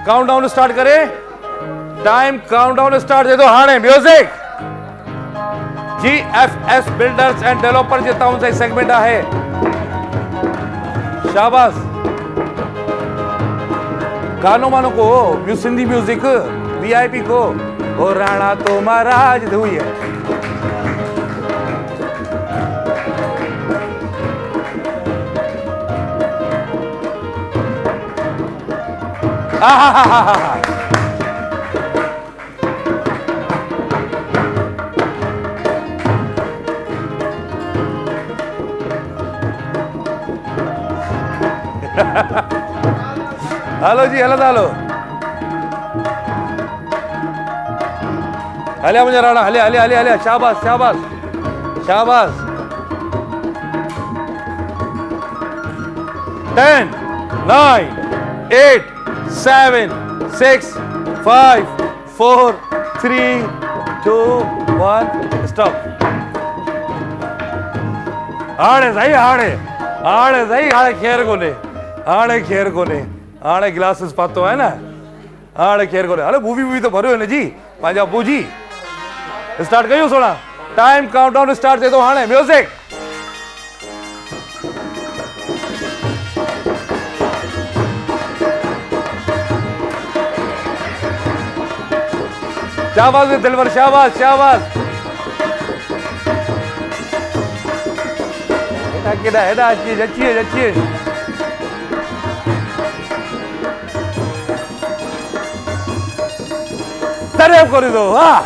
काउंटडाउन स्टार्ट करे टाइम काउंटडाउन स्टार्ट थे तो हाणे music GFS builders and developer जे ताउन से सेगमेंट है शाबाश गानो मानो को सिंधी म्यूजिक VIP को ओ राणा तो महाराज हुई है हेलो जी हेलो हलिया मुझे राणा हलिया शाबाश 10, 9, 8, 7, 6, 5, 4, 3, 2, 1 stop हाणे खेर कोने हाणे ग्लासेस पातो है ना हाणे खेर कोने अरे मूवी तो भरियो है जी पंहिंजा बूजी स्टार्ट कयूं सोना टाइम काउंटडाउन स्टार्ट थे तो हाणे म्यूजिक शाबाश दिलवर शाबाश हेडा अच्छी तारीफ कर दो वाह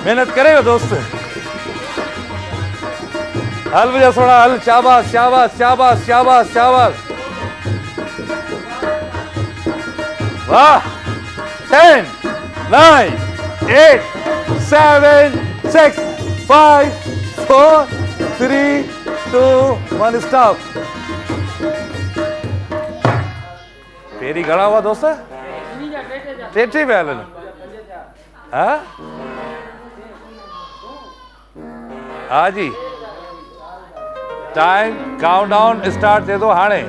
मेहनत करेगा दोस्त। हल बजा सोना, हल। शाबाश शाबाश शाबाश शाबाश शाबाश, वाह। 10 9 8 7 6 5 4 3 2 1 स्टॉप। पेरी घड़ा हुआ दोस्त, टेटी पे हलन। हाँ हाँ जी, टाइम काउंटडाउन स्टार्ट दे दो हाणे।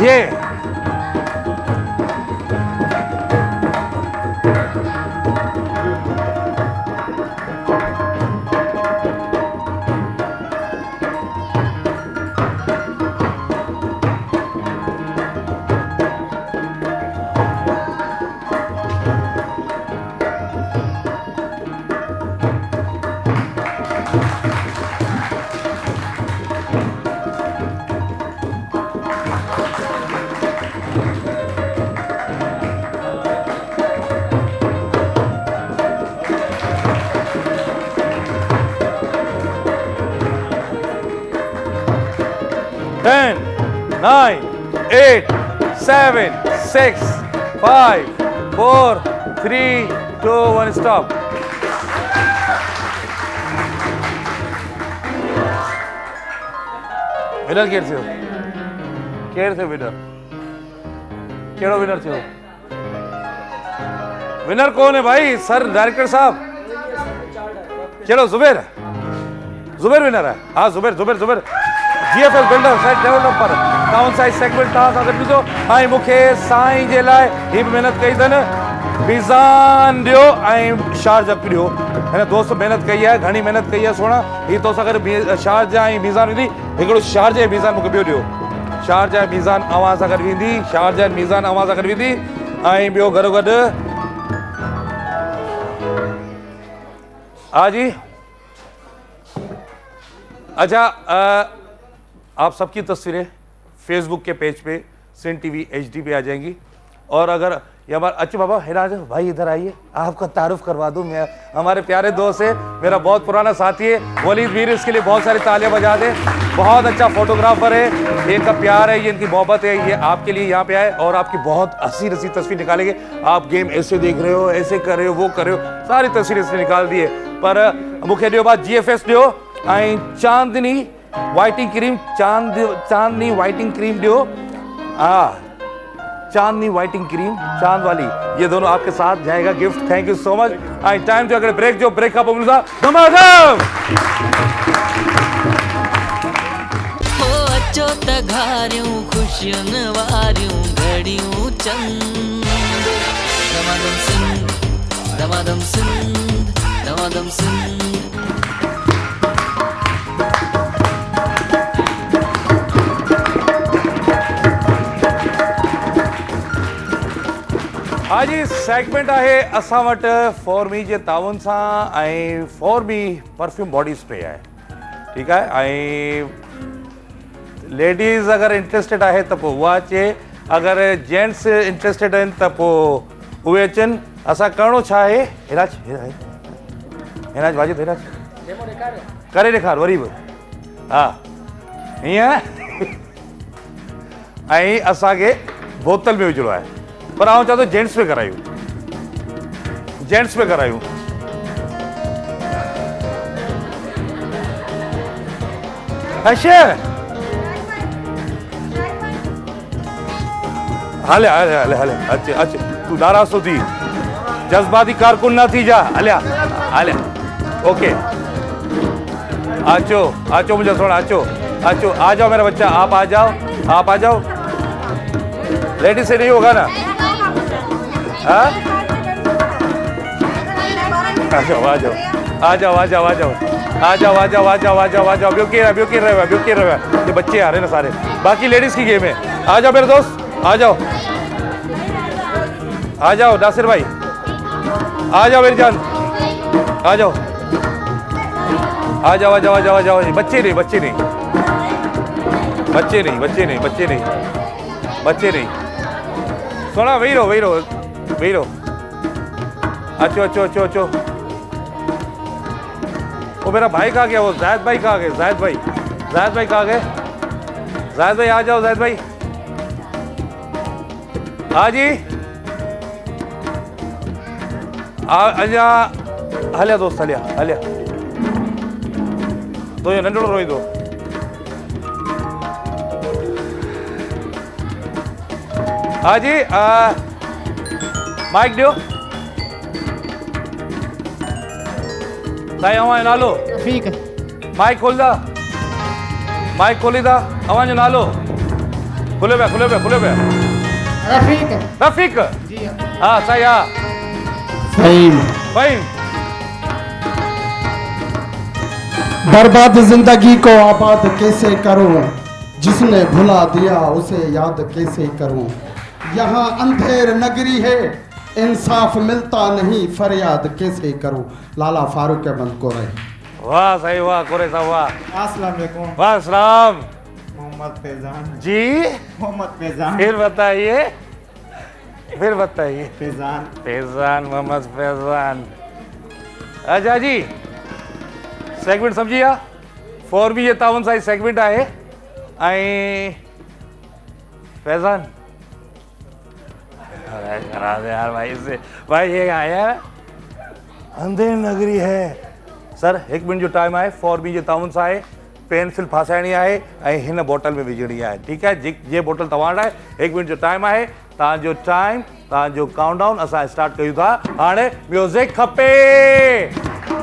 ये Ten, 9, 8, 7, 6, 5, 4, 3, 2, 1 stop. विनर केर से हो? केर से विनर? केड़ो विनर से हो? विनर कौन है भाई? सर डायरेक्टर साहब केड़ो? जुबेर? जुबेर विनर है? हाँ Zubair Zubair Zubair. GFL builder side developer town side segment था सागर ॾिसो ऐं मूंखे साईं जे लाइ ही महिनत कई अथनि। बीज़ान ॾियो ऐं शारजा ॾियो। हिन दोस्त महिनत कई आहे, घणी महिनत कई आहे सोना। ही तो सां गॾु शारजा ऐं बीज़ान वेंदी। हिकिड़ो शारजा ऐं बीज़ान मूंखे ॿियो ॾियो। शारजा ऐं बीज़ान अवां सां गॾु वेंदी, शारजा ऐं बीज़ान अवां सां गॾु वेंदी ऐं ॿियो गॾो गॾु हा जी। अच्छा, आप सबकी तस्वीरें फेसबुक के पेज पे सिन टीवी HD पे आ जाएंगी। और अगर ये हमारा अच्छे बाबा हिराज भाई इधर आइए, आपका तारुफ करवा दूं। मैं हमारे प्यारे दोस्त है, मेरा बहुत पुराना साथी है वलीद मीर, इसके लिए बहुत सारी तालियां बजा दें। बहुत अच्छा फोटोग्राफर है, ये इनका प्यार है, ये इनकी मोहब्बत है, ये आपके लिए यहाँ पे आए और आपकी बहुत हंसी रसी तस्वीर निकालेंगे। आप गेम ऐसे देख रहे हो, ऐसे कर रहे हो, वो कर रहे हो, सारी तस्वीरें इसने निकाल दी है। पर मुख्य ॾियो बात GFS ॾियो ऐं चांदनी वाइटिंग क्रीम, चांदनी वाइटिंग क्रीम ॾियो। हाँ चांदनी वाइटिंग क्रीम, चांद वाली, ये दोनों आपके साथ जाएगा gift. Thank you so much. And time जो अगर ब्रेक जो ब्रेक का मिलता धमाधम हो अचो त घारियूं खुशियुनि वारियूं घड़ियूं चंद। दमादम सिंध, दमादम सिंध, दमादम सिंध। हाँ जी, सेगमेंट आहे असां वटि फॉर्मी जे ताउन सां ऐं फॉर्मी परफ्यूम बॉडी स्प्रे आहे, ठीकु आहे। ऐं लेडीज़ अगरि इंट्रस्टेड आहे त पोइ उहा अचे, अगरि जेंट्स इंट्रस्टेड आहिनि त पोइ उहे अचनि। असां करिणो छा आहे? हिराज हिराज वाजिद हिराज करे ॾेखार वरी बि। हा हीअं ऐं असांखे बोतल में विझणो आहे, पर आउं चाहतो जेंट्स पे करायूं, जेंट्स पे करायूं। अच्छा हले हले हले हले अचे अचे, तू नाराज़ तो थी, जज्बाती कारकुन ना थी जा। हलिया हलिया, ओके आचो आचो मुझे थोड़ा आचो आचो, आ जाओ मेरा बच्चा, आप आ जाओ, आप आ जाओ। लेडीज से नहीं होगा ना? हाँ आ जाओ आ जाओ आ जाओ आ जाओ आ जाओ आ जाओ आ जाओ आ जाओ आ जाओ आ जाओ। ब्योकी रहे ये बच्चे आ रहे हैं ना सारे, बाकी लेडीज की गेम है। आ जाओ मेरे दोस्त, आ जाओ आ जाओ नासिर भाई, आ जाओ मेरी जान, आ जाओ आ जाओ आ जाओ आ जाओ आ जाओ। बच्चे नहीं बच्चे नहीं बच्चे नहीं बच्चे नहीं बच्चे नहीं सोना वही रहो वही रहो वही रहो अच्छो अच्छो अच्छो अच्छो वो मेरा भाई कहाँ गया वो जायद भाई कहाँ गए जायद भाई कहाँ गए जायद भाई आ जाओ जायद भाई हाँ जी अजा हलिया दोस्त हलिया हलिया दो ये नंढड़ो रोई दो हाँ जी माइक दियो साईं अवां नालो रफ़ीक माइक खोल दा माइक खोली दा अवां जो नालो खुले पिया रफ़ीक रफ़ीक जी हाँ हाँ साईं हाँ फ़हीम भाई बर्बाद जिंदगी को आबाद कैसे करूं जिसने भुला दिया उसे याद कैसे करूं यहाँ अंधेर नगरी है इंसाफ मिलता नहीं फरियाद कैसे करूं लाला फारूक अहमद को रहे वाह सही वाह कोरे साहब वाह अस्सलाम वालेकुम वाह सलाम मोहम्मद फैजान जी मोहम्मद फैजान फिर बताइए फैजान फैजान मोहम्मद फैजान अच्छा जी सेगमेंट समझी आहे 4B जे ताउन सां सेगमेंट आहे ऐं फैजान करा दे यार भाई से भाई ये आया अंधेर नगरी है सर 1 मिनट जो टाइम आहे 4B जे ताउन सां आहे पेंसिल फासाइणी आहे ऐं हिन बोटल में विझणी आहे ठीकु आहे जे बोटल तव्हां वटि आहे 1 मिनट जो टाइम आहे तव्हांजो टाइम तव्हांजो काउंटडाउन असां स्टार्ट कयूं था हाणे म्यूज़िक खपे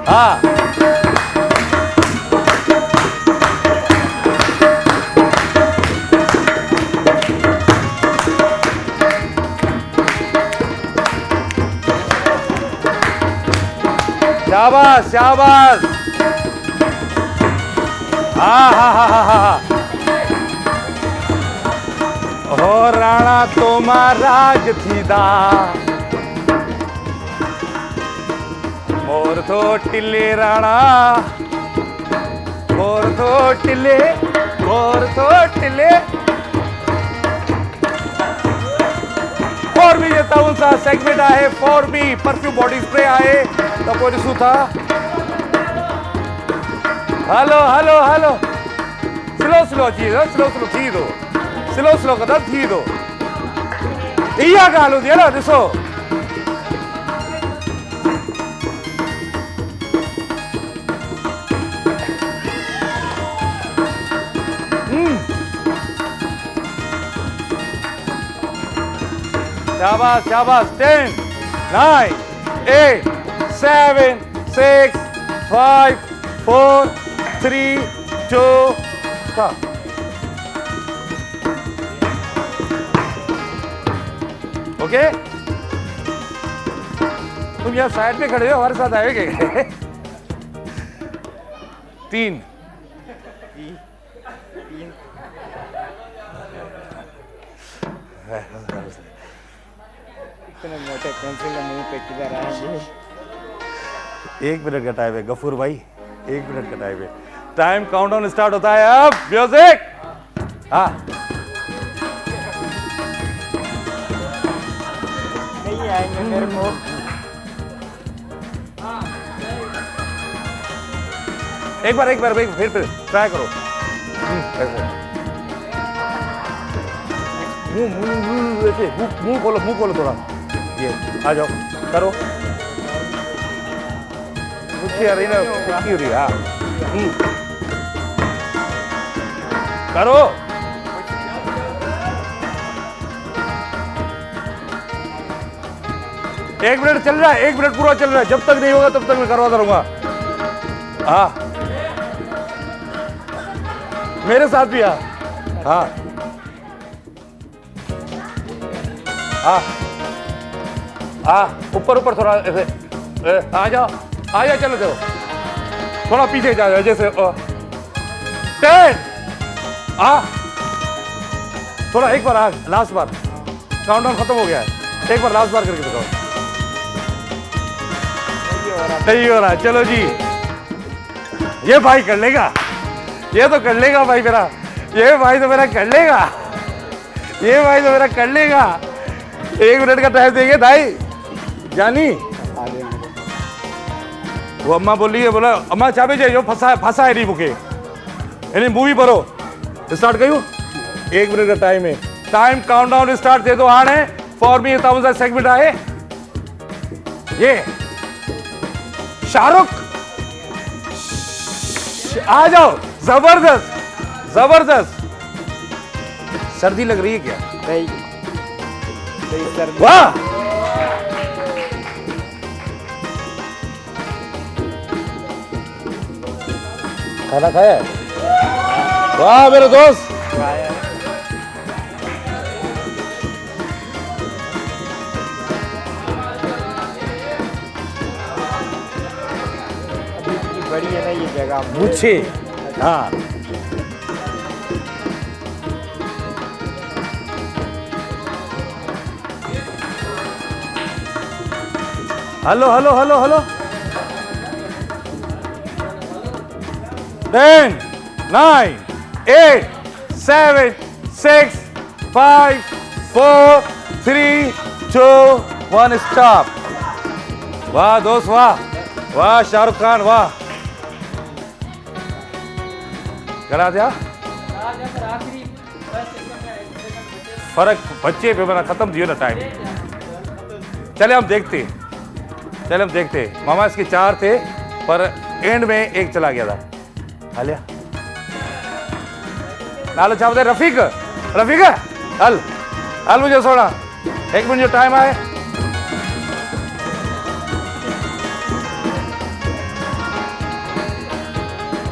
हा शाबाश शाबाश हा हो राणा तोमा राज थीदा मोर थो टिले राणा मोर थो टिले 4B जे ताउन सां सेगमेंट आहे 4B परफ्यूम बॉडी स्प्रे आहे त पोइ ॾिसूं था हलो हलो हलो स्लो अची स्लो थी थो स्लो कदम थी थो इहा ॻाल्हि हूंदी आहे न ॾिसो शाबाश शाबाश 10 9 8 7 6 5 4 3 2 stop ओके तुम यहाँ साइड पे खड़े हो हमारे साथ आएंगे 3 इतने मोटे पेंसिल मुंह पे किधर आएंगे 1 मिनट का टाइम है गफूर भाई 1 मिनट का टाइम है टाइम काउंटडाउन स्टार्ट होता है अब म्यूजिक हाँ नहीं आएंगे मेरे को एक बार फिर ट्राई करो ऐसे मुंह खोलो थोड़ा ये आ जाओ करो मुझे आ रही ना की हो रही हाँ करो एक मिनट चल रहा है 1 मिनट पूरा चल रहा है जब तक नहीं होगा तब तक मैं करवाता रहूंगा हाँ मेरे साथ भी हाँ ऊपर थोड़ा ऐसे आ जाओ चलो थोड़ा पीछे जा जाओ जैसे 10 थोड़ा एक बार लास्ट बार काउंटडाउन खत्म हो गया है एक बार लास्ट बार करके दिखाओ नहीं हो रहा चलो जी ये भाई कर लेगा ये तो कर लेगा भाई मेरा ये भाई तो मेरा कर लेगा, ये भाई तो मेरा कर लेगा। 1 मिनट का टाइम देंगे भाई जानी। वो अम्मा बोली है, बोला अम्मा चाबे जो फंसा है नहीं मुके यानी मूवी पढ़ो स्टार्ट कयूं। 1 मिनट का टाइम है, टाइम काउंटडाउन स्टार्ट थे तो हाणे फॉर मी तव्हां सेगमेंट आहे ये शाहरुख आ जाओ। जबरदस्त जबरदस्त। सर्दी लग रही है क्या? नहीं सर। वाह खाना खाया है? वाह मेरे दोस्त। बड़ी है ना ये जगह। पूछे हाँ hello hello hello hello 10 9 8 7 6 5 4 3 2 1 stop. वाह दोस्त वाह वाह शाहरुख खान वाह। करा दिया फर्क बच्चे पे मेरा खत्म दियो ना टाइम। चले हम देखते मामा इसके 4 थे पर एंड में 1 चला गया था। हालिया नालो छा बताए? रफीक रफीक हल हल मुझे सोना 1 मिनट जो टाइम आए।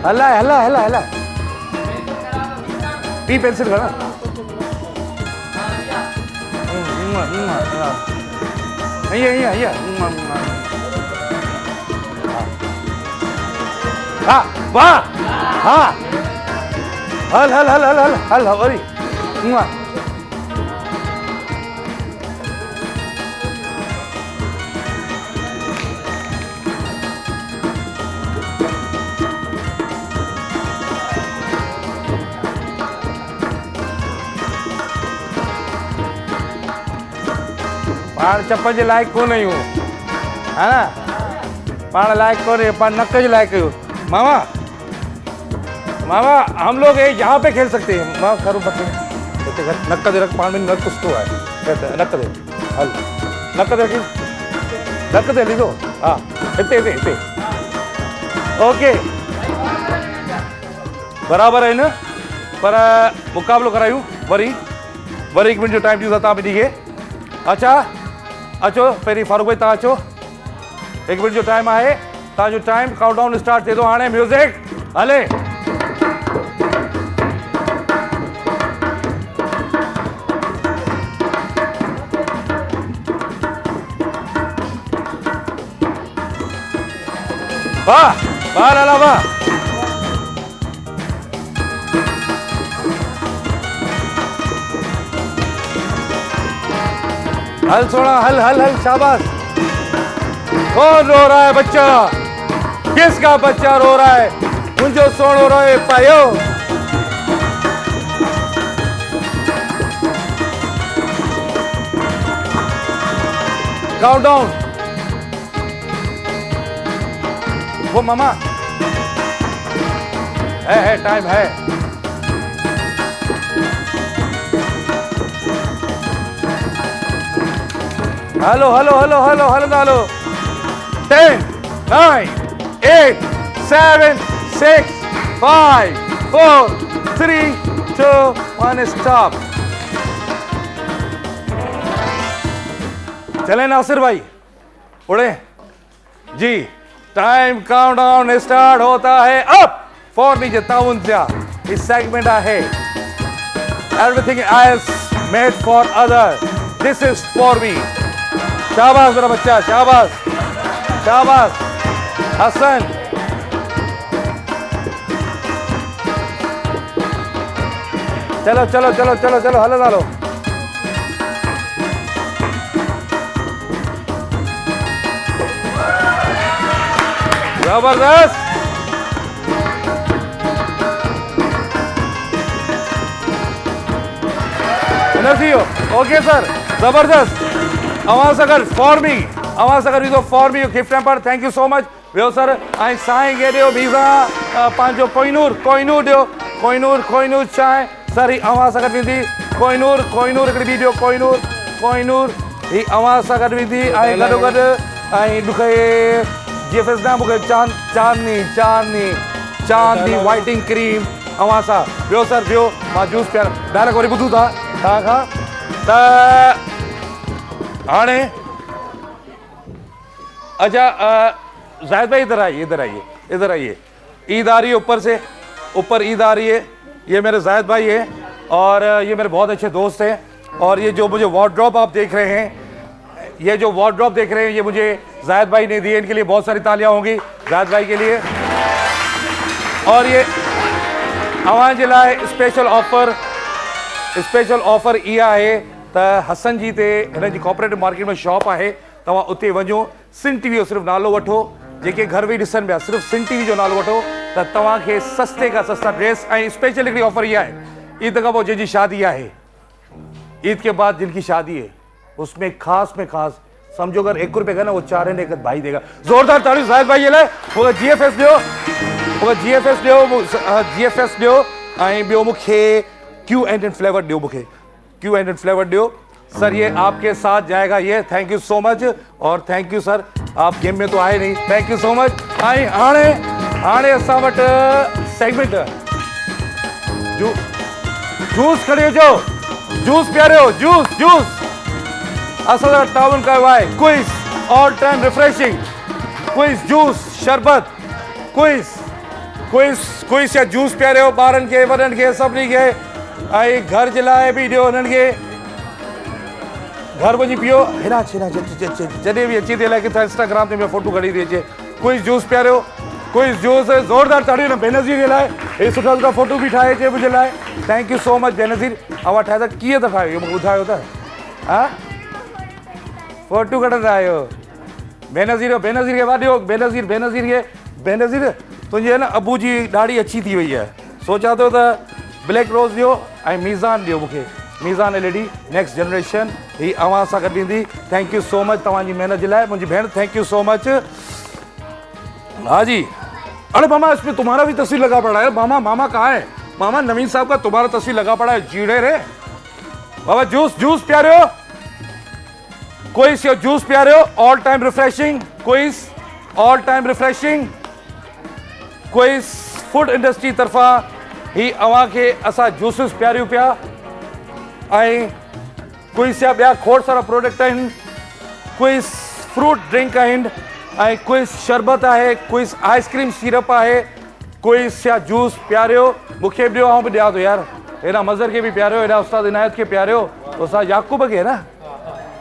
हल्ला हल्ला हल्ला हल्ला टी पेंसिल करना। हाँ वाह हाँ हल हल हल हल हल हल हरी पाण चप्पल जे लायक को नहीं हूँ है ना, पाण लायक को नहीं, पाण नक जे लायक हूँ। मामा मामा हम लोग यहाँ पे खेल सकते हैं। माँ करूँ पत्ते नक्का दे रख पाण में नक कुछ तो है नक्का दे हल नक्का दे रखी नक्का दे लीधो हाँ इतने इतने इतने ओके बराबर है न पर मुकाबलो करायूं वरी 1 मिनट जो टाइम ॾियूं था तव्हां ॿिन्ही खे। अच्छा अचो पहिरीं फारूक भाई तव्हां अचो। 1 मिनट जो टाइम आहे तव्हांजो टाइम काउंटडाउन स्टार्ट थिए थो हाणे। म्यूज़िक हले। वाह वाह लाला वाह। हल सोना हल हल हल शाबाश। कौन रो रहा है बच्चा? किसका बच्चा रो रहा है? मुझे सोनो रोए पायो। काउंटडाउन वो मामा है टाइम है। Hello hello hello hello hello hello 10 9 8 7 6 5 4 3 2 1 stop. चले नासिर भाई उड़े जी। टाइम काउंटडाउन स्टार्ट होता है अब। फॉर नीचे ताउन जा इस सेगमेंट है everything else made for other, this is for me. शाबाश मेरा बच्चा शाबाश शाबाश। हसन चलो चलो चलो चलो चलो हलो डालो। जबरदस्त एनर्जी हो ओके सर जबरदस्त अवां सां फॉर मी अवां सां गॾु for me gift hamper thank you so much ॿियो सर ऐं साईं खे ॾियो वीज़ा पंहिंजो कोहिनूर ॾियो कोहिनूर चांहि सर ही अवां सां गॾु वेंदी कोहिनूर हिकिड़ी बि ॾियो कोहिनूर ही अवां सां गॾु वेंदी ऐं गॾोगॾु ऐं मूंखे GFS ना मूंखे चांदनी वाइटिंग क्रीम अवां सां ॿियो सर ॿियो मां जूस पिया डायरेक्ट वरी ॿुधूं था तव्हां खां त हाणे अच्छा जाहिद भाई इधर आइए ईद आ रही है ऊपर ईद आ रही है ये मेरे जाहिद भाई है और ये मेरे बहुत अच्छे दोस्त हैं और ये जो मुझे वार्डरोब आप देख रहे हैं ये मुझे जाहिद भाई ने दिए इनके लिए बहुत सारी तालियां होंगी जाहिद भाई के लिए और ये अवां जे लाइ स्पेशल ऑफर इहा आहे त हसन जी ते हिन जी कोऑपरेटिव मार्केट में शॉप आहे तव्हां उते वञो सिन टीवी जो सिर्फ़ु नालो वठो जेके घर वेही ॾिसनि पिया सिर्फ़ु सिन टीवी जो नालो वठो त तव्हांखे सस्ते खां सस्ता ड्रेस ऐं स्पेशल हिकिड़ी ऑफर इहा आहे ईद खां पोइ जंहिंजी शादी आहे ईद के बाद जिनकी शादी है उसमें खास में खास समझो अगर 1 रुपए का ना वो 4 आने एक भाई देगा जोरदार ताली जाहिद भाई ये लाइ वो GFS ॾियो ऐं ॿियो मूंखे Q&N फ्लेवर ॾियो सर ये आपके साथ जाएगा ये थैंक यू सो मच और थैंक यू सर आप गेम में तो आए नहीं थैंक यू सो मच ऐं हाणे असां वटि सेगमेंट जूस खणी अचो जूस पियारियो जूस असां सां ताउन कयो आहे quiz all time refreshing quiz juice शरबत क्विज या जूस पियारियो ॿारनि खे वॾनि खे सभिनी खे ऐं घर जे लाइ बि ॾियो हुननि खे घर वञी पियो हेॾा जॾहिं बि अची थी अलाए किथां इंस्टाग्राम ते फोटो खणी थी अचे क्विज जूस पियारियो क्विज जूस ज़ोरदार ताड़ियूं न बेनज़ीर जे लाइ हे सुठा फोटो बि ठाहे अचे मुंहिंजे लाइ thank you so much Benazir अवां ठाहे त कीअं था ठाहियो मूंखे ॿुधायो त हा फोटो कढंदा आहियो बेनज़ीर खे वाॾियो बेनज़ीर तुंहिंजे न अबू जी ॾाढी अच्छी थी वई आहे सोचां थो त ब्लैक रोज़ ॾियो ऐं मीज़ान ॾियो मूंखे मीज़ान LED नेक्स्ट जनरेशन ही अवां सां गॾु ईंदी थैंक यू सो मच तव्हांजी महिनत जे लाइ मुंहिंजी भेण थैंक यू सो मच हाँ जी अरे मामा इसमें तुम्हारा भी तस्वीर लगा पड़ा है मामा कहाँ है मामा नवीन साहब का तुम्हारा तस्वीर लगा पड़ा है जीड़े रे बाबा जूस प्यारे हो कोई जूस प्यारे हो ऑल टाइम रिफ्रेशिंग कोई फूड इंडस्ट्री तरफा ही अवां खे असां जूसिस प्यारियूं पिया ऐं कोई ॿिया खोड़ सारा प्रोडक्ट आहिनि कोई फ्रूट ड्रिंक आहिनि ऐं कोई शरबत आहे कोई आइसक्रीम सीरप आहे कोई जूस प्यारियो मूंखे बि ॾियो आउं बि ॾियां थो यार हेॾा मज़र खे बि प्यारियो हेॾा उस्ताद इनायत खे प्यारियो उस्ताद याकूब खे न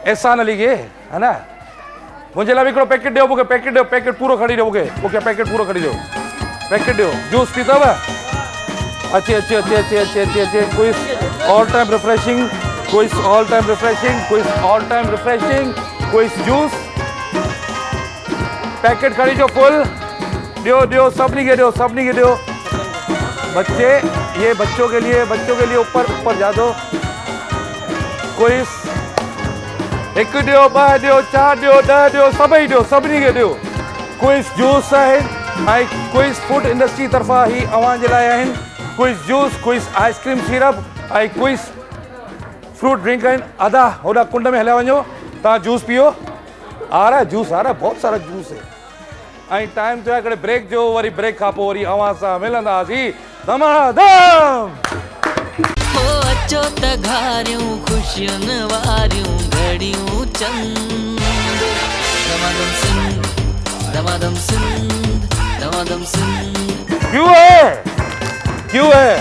एहसान अली खे है न मुंहिंजे लाइ बि हिकिड़ो पैकेट ॾियो मूंखे पैकेट पूरो खणी ॾियो मूंखे पैकेट पूरो खणी ॾियो पैकेट ॾियो जूस पीतव अचे कोई ऑल टाइम रिफ्रेशिंग कोई जूस पैकेट खड़ी जो फुल ॾियो सभिनी खे ॾियो बच्चे ये बच्चों के लिए ऊपर जा दो कोई 1 ॾियो 2 ॾियो 4 ॾियो 10 ॾियो सभिनी खे ॾियो कोई जूस आहे ऐं कोई फूड इंडस्ट्री तरफ़ां ही अवां जे लाइ आहिनि कोई जूस कोई आइसक्रीम सीरप ऐं कोई फ्रूट ड्रिंक आहिनि आधा होॾा कुंड में हलिया वञो तव्हां जूस पियो आ रहा है बहुत सारा जूस है ऐं टाइम थियो आहे हिकिड़े ब्रेक जो वरी ब्रेक खां पोइ वरी अवां सां मिलंदासीं धमाधम हो अचो त घारियूं ख़ुशियुनि वारियूं घड़ियूं चंद दमादम सिंध क्यों है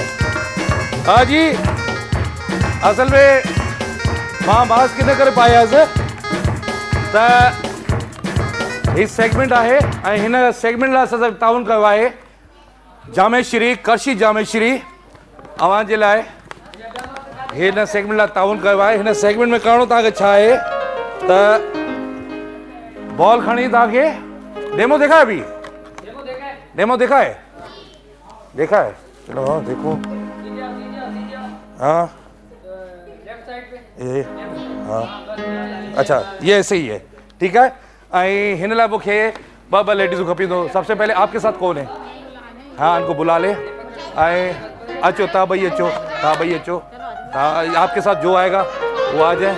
हाँ जी असल में मां बास किन करे पायासीं त ही सेगमेंट आहे ऐं हिन सेगमेंट लाइ असां ताउन कयो आहे करशी जामेश्री अवां जे लाइ हिन सेगमेंट लाइ ताउन कयो आहे हिन सेगमेंट में करिणो तव्हांखे छा आहे त बॉल खणी तव्हांखे डेमो देखा है अभी डेमो देखा है चलो हाँ देखो हाँ ये हाँ अच्छा ये ऐसे ही है ठीक है ऐं हिन लाइ मूंखे ॿ लेडीज़ूं खपंदो सबसे पहले आपके साथ कौन है हाँ इनको बुला ले ऐं अचो तव्हां ॿई अचो आपके साथ जो आएगा वो आ जाए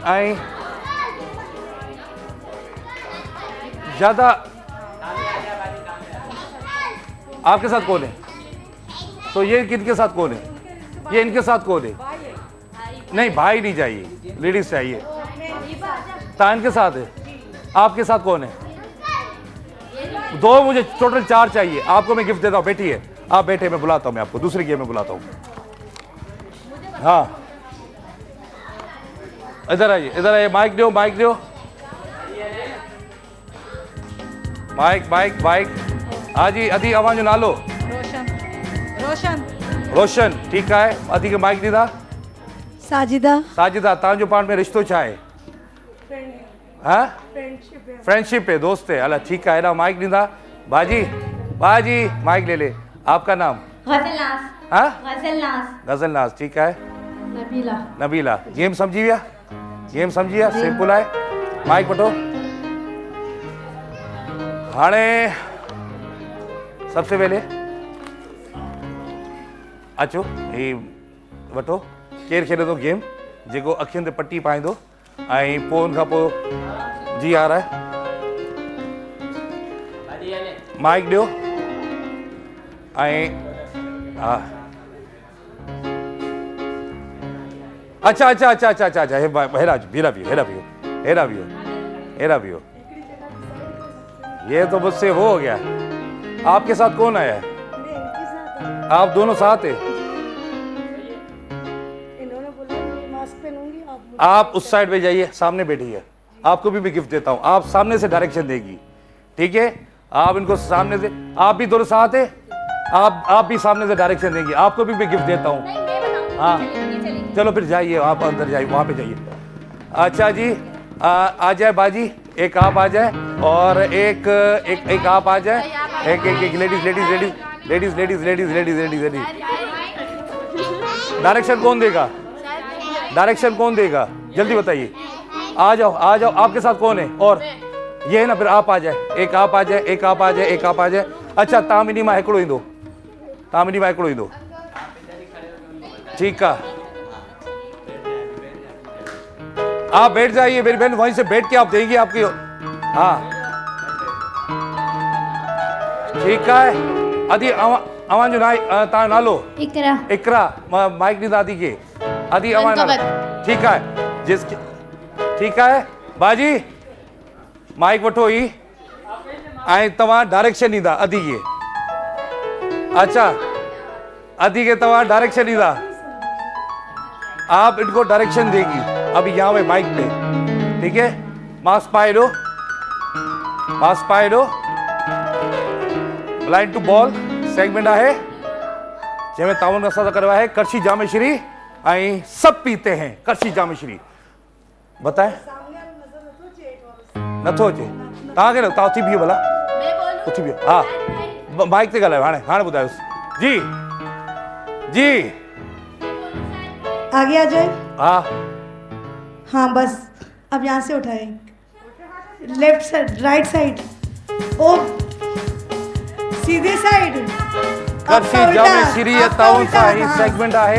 ऐं ज़्यादा आपके साथ कौन है तो ये किनके साथ कौन है ये इनके साथ कौन है नहीं भाई नहीं चाहिए लेडीज चाहिए तान के साथ है आपके साथ कौन है दो मुझे टोटल 4 चाहिए आपको मैं गिफ्ट देता हूँ बैठिए आप बैठे मैं बुलाता हूँ मैं आपको दूसरी गेम में बुलाता हूँ हाँ इधर आइए माइक दो माइक हाँ जी अदी अवां जो नालो रोशन ठीक है अदी के माइक ॾींदा साजिदा तव्हांजो पाण में रिश्तो छा आहे हाँ फ्रेंडशिप है दोस्त है अला ठीक है हेॾा माइक ॾींदा बाजी माइक ले ले आपका नाम हाँ गजलनाज ठीक है नबीला गेम समझी विया सिंपल है माइक वठो हाणे सबसे पहले अचो ही वठो केरु खेॾंदो गेम जेको अखियुनि ते पटी पाईंदो ऐं पोइ उन खां पोइ जी आ रहा है माइक ॾियो ऐं हा अच्छा हेरा भी हो ये तो मुझसे वो हो गया आपके साथ कौन आया है आप दोनों साथ है आप उस साइड पे जाइए सामने बैठिए आपको भी मैं गिफ्ट देता हूँ आप सामने से डायरेक्शन देगी ठीक है आप इनको सामने से आप भी दोनों साथ है आप भी सामने से डायरेक्शन देंगे आपको भी मैं गिफ्ट देता हूँ हाँ चलो फिर जाइए आप अंदर जाइए वहाँ पे जाइए अच्छा जी आ जाए बाजी एक आप आ जाए और एक आप आ जाए एक लेडीज डायरेक्शन कौन देगा जल्दी बताइए आ जाओ आपके साथ कौन है और ये है ना फिर आप आ जाए एक आप आ जाए अच्छा तामिनी मां हिकिड़ो ईंदो ठीक है आप बैठ जाइए मेरी बहन वहीं से बैठ के आप देंगे आपकी हाँ ठीक है अदी अवां जो तव्हां नालो इकरा माइक ॾींदा अदी के अदी अवां ठीक है ठीक है बाजी माइक वठो ही ऐं तव्हां डायरेक्शन ॾींदा अदी के अच्छा अदी के तव्हां डायरेक्शन ॾींदा आप इनको डायरेक्शन देगी अभी यहाँ पे माइक पे ठीक है मास्क पाए दो ब्लाइंड टू बॉल सेगमेंट है जैमें ताउन असां करवा है करशी जामेश्वरी ऐं सब पीते हैं करशी जामेश्वरी बताए नथो अचे तव्हांखे न तव्हां उथी बीहो भला उथी बीहो हाँ माइक ते ॻाल्हायो हाणे ॿुधायोसि जी आगे आ जाए हाँ बस अब यहाँ से उठाए लेफ्ट साइड राइट साइड ओ सीधे साइड करशी जामेश्वरी ताउन सा ही सेगमेंट है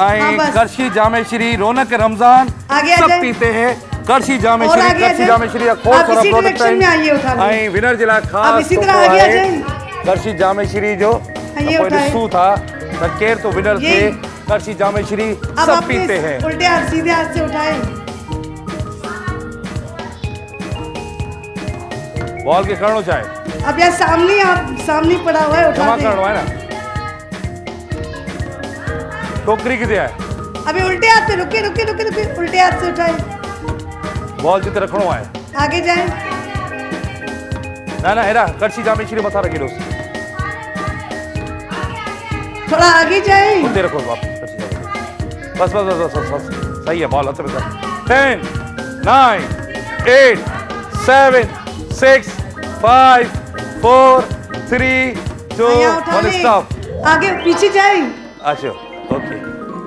ऐं करशी जामेश्वरी रौनक रमजान सब पीते हैं करशी जामेश्वरी का खोल सारा प्रोडक्ट है ऐं विनर जे लाइ ख़ास करशी जामेश्वरी जो कोई ॾिसूं था त केर तो विनर थे करशी जामेश्वरी सब पीते हैं उल्टे हाथ सीधे हाथ से उठाए बॉल के करणो चाहे अब यार सामने पड़ा हुआ है उठा जमा करणो है ना टोकरी किथे है अभी उल्टे हाथ से रुके उल्टे हाथ से उठाए बॉल जिते रखणो है आगे जाए ना हेरा करशी जामेश्वरी मथा रखी दोस्त थोड़ा आगे जाए उधर रखो वापस करशी जामेश्वरी बस सही है बॉल हाथ में 10 9 8 7 6 5 4 3 2 आया उठा 1 ले स्टॉप आगे पीछे जाए अच्छा ओके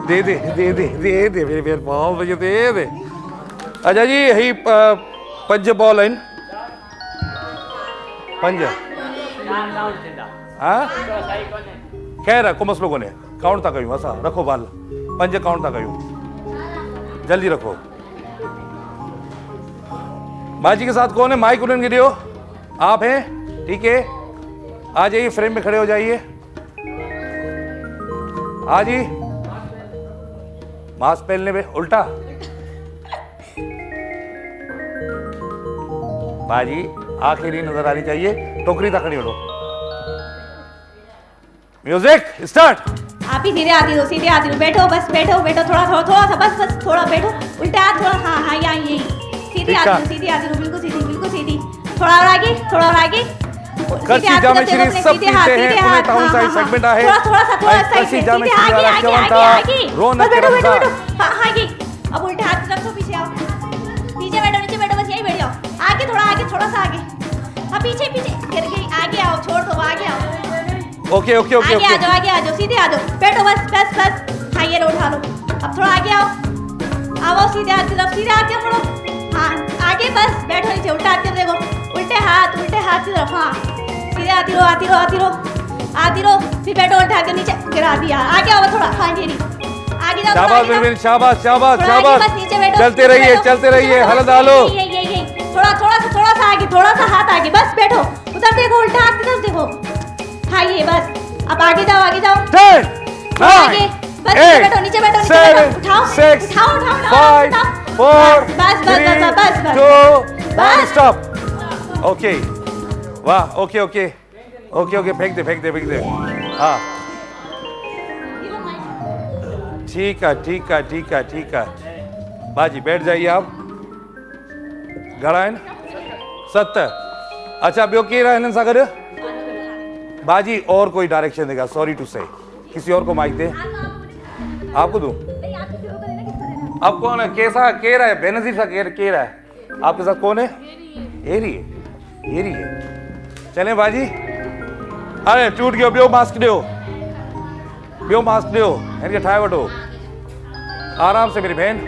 दे दे दे दे दे दे मेरे बहुत मुझे दे दे अच्छा जी ही पंज बॉल आहिनि पंज हाँ खैर को मसलो कोन्हे काउंट था कयूं असां रखो बाल पंज काउंट था कयूं जल्दी रखो बाजी के साथ कौन है माइक उन्हें गिरियो आप हैं ठीक है आ जाइए फ्रेम में खड़े हो जाइए हाँ जी मास्क पहनने पे उल्टा बाजी आखिरी नजर आनी चाहिए टोकरी तक खड़ी उठो म्यूजिक स्टार्ट आप ही सीधे आती हो बैठो बस बैठो थोड़ा सा बस थोड़ा बैठो उल्टा हाथ थोड़ा हाँ यही सीधी आती हो बिल्कुल सीधी थोड़ा और आगे कच्ची जामे श्री सब पीते हैं उन्हें टाउन साइड सेगमेंट आहे थोड़ा सा कच्ची जामे श्री आगे आगे रोनक बैठो रमजान हाँ आगे अब उल्टे हाथ रखो पीछे आओ नीचे बैठो बस यही बैठ जाओ आगे थोड़ा सा आगे हाँ पीछे गिर गई आगे आओ छोड़ दो आगे आओ ओके आगे आ जाओ सीधे आ जाओ बैठो बस हाँ ये उठा लो अब थोड़ा आगे आओ सीधे हाथ की मुड़ो हाँ आगे बस बैठो नीचे उल्टा हाथ की देखो उल्टे हाथ की तरफ हाँ सीधे आती रहो फिर बैठो उल्टा के नीचे गिरा दिया आगे आओ थोड़ा हाँ जी आगे जाओ शाबाश मेरे शाबाश बस नीचे बैठो चलते रहिए हलत डालो यही थोड़ा सा आगे थोड़ा सा हाथ आगे बस बैठो उधर देखो उल्टा हाथ की तरफ देखो हाँ ये बस अब आगे जाओ 10 आगे 9 बस 8 नीचे बैठो 7 6 5 4 बस 2 1 स्टॉप ओके वाह ओके फेंक दे हाँ ठीक है बाजी बैठ जाइए आप घड़ा आहिनि 7 अच्छा ॿियो केरु आहे हिननि सां गॾु बाजी और कोई डायरेक्शन देगा सॉरी टू से किसी और को माइक दे आपको दूं अब कौन है कैसा केर है बेनजीर सा केर है आपके साथ कौन है एरी है चले बाजी अरे टूट गयो ॿियो मास्क ॾियो हिनखे ठाहे वठो आराम से मेरी बहन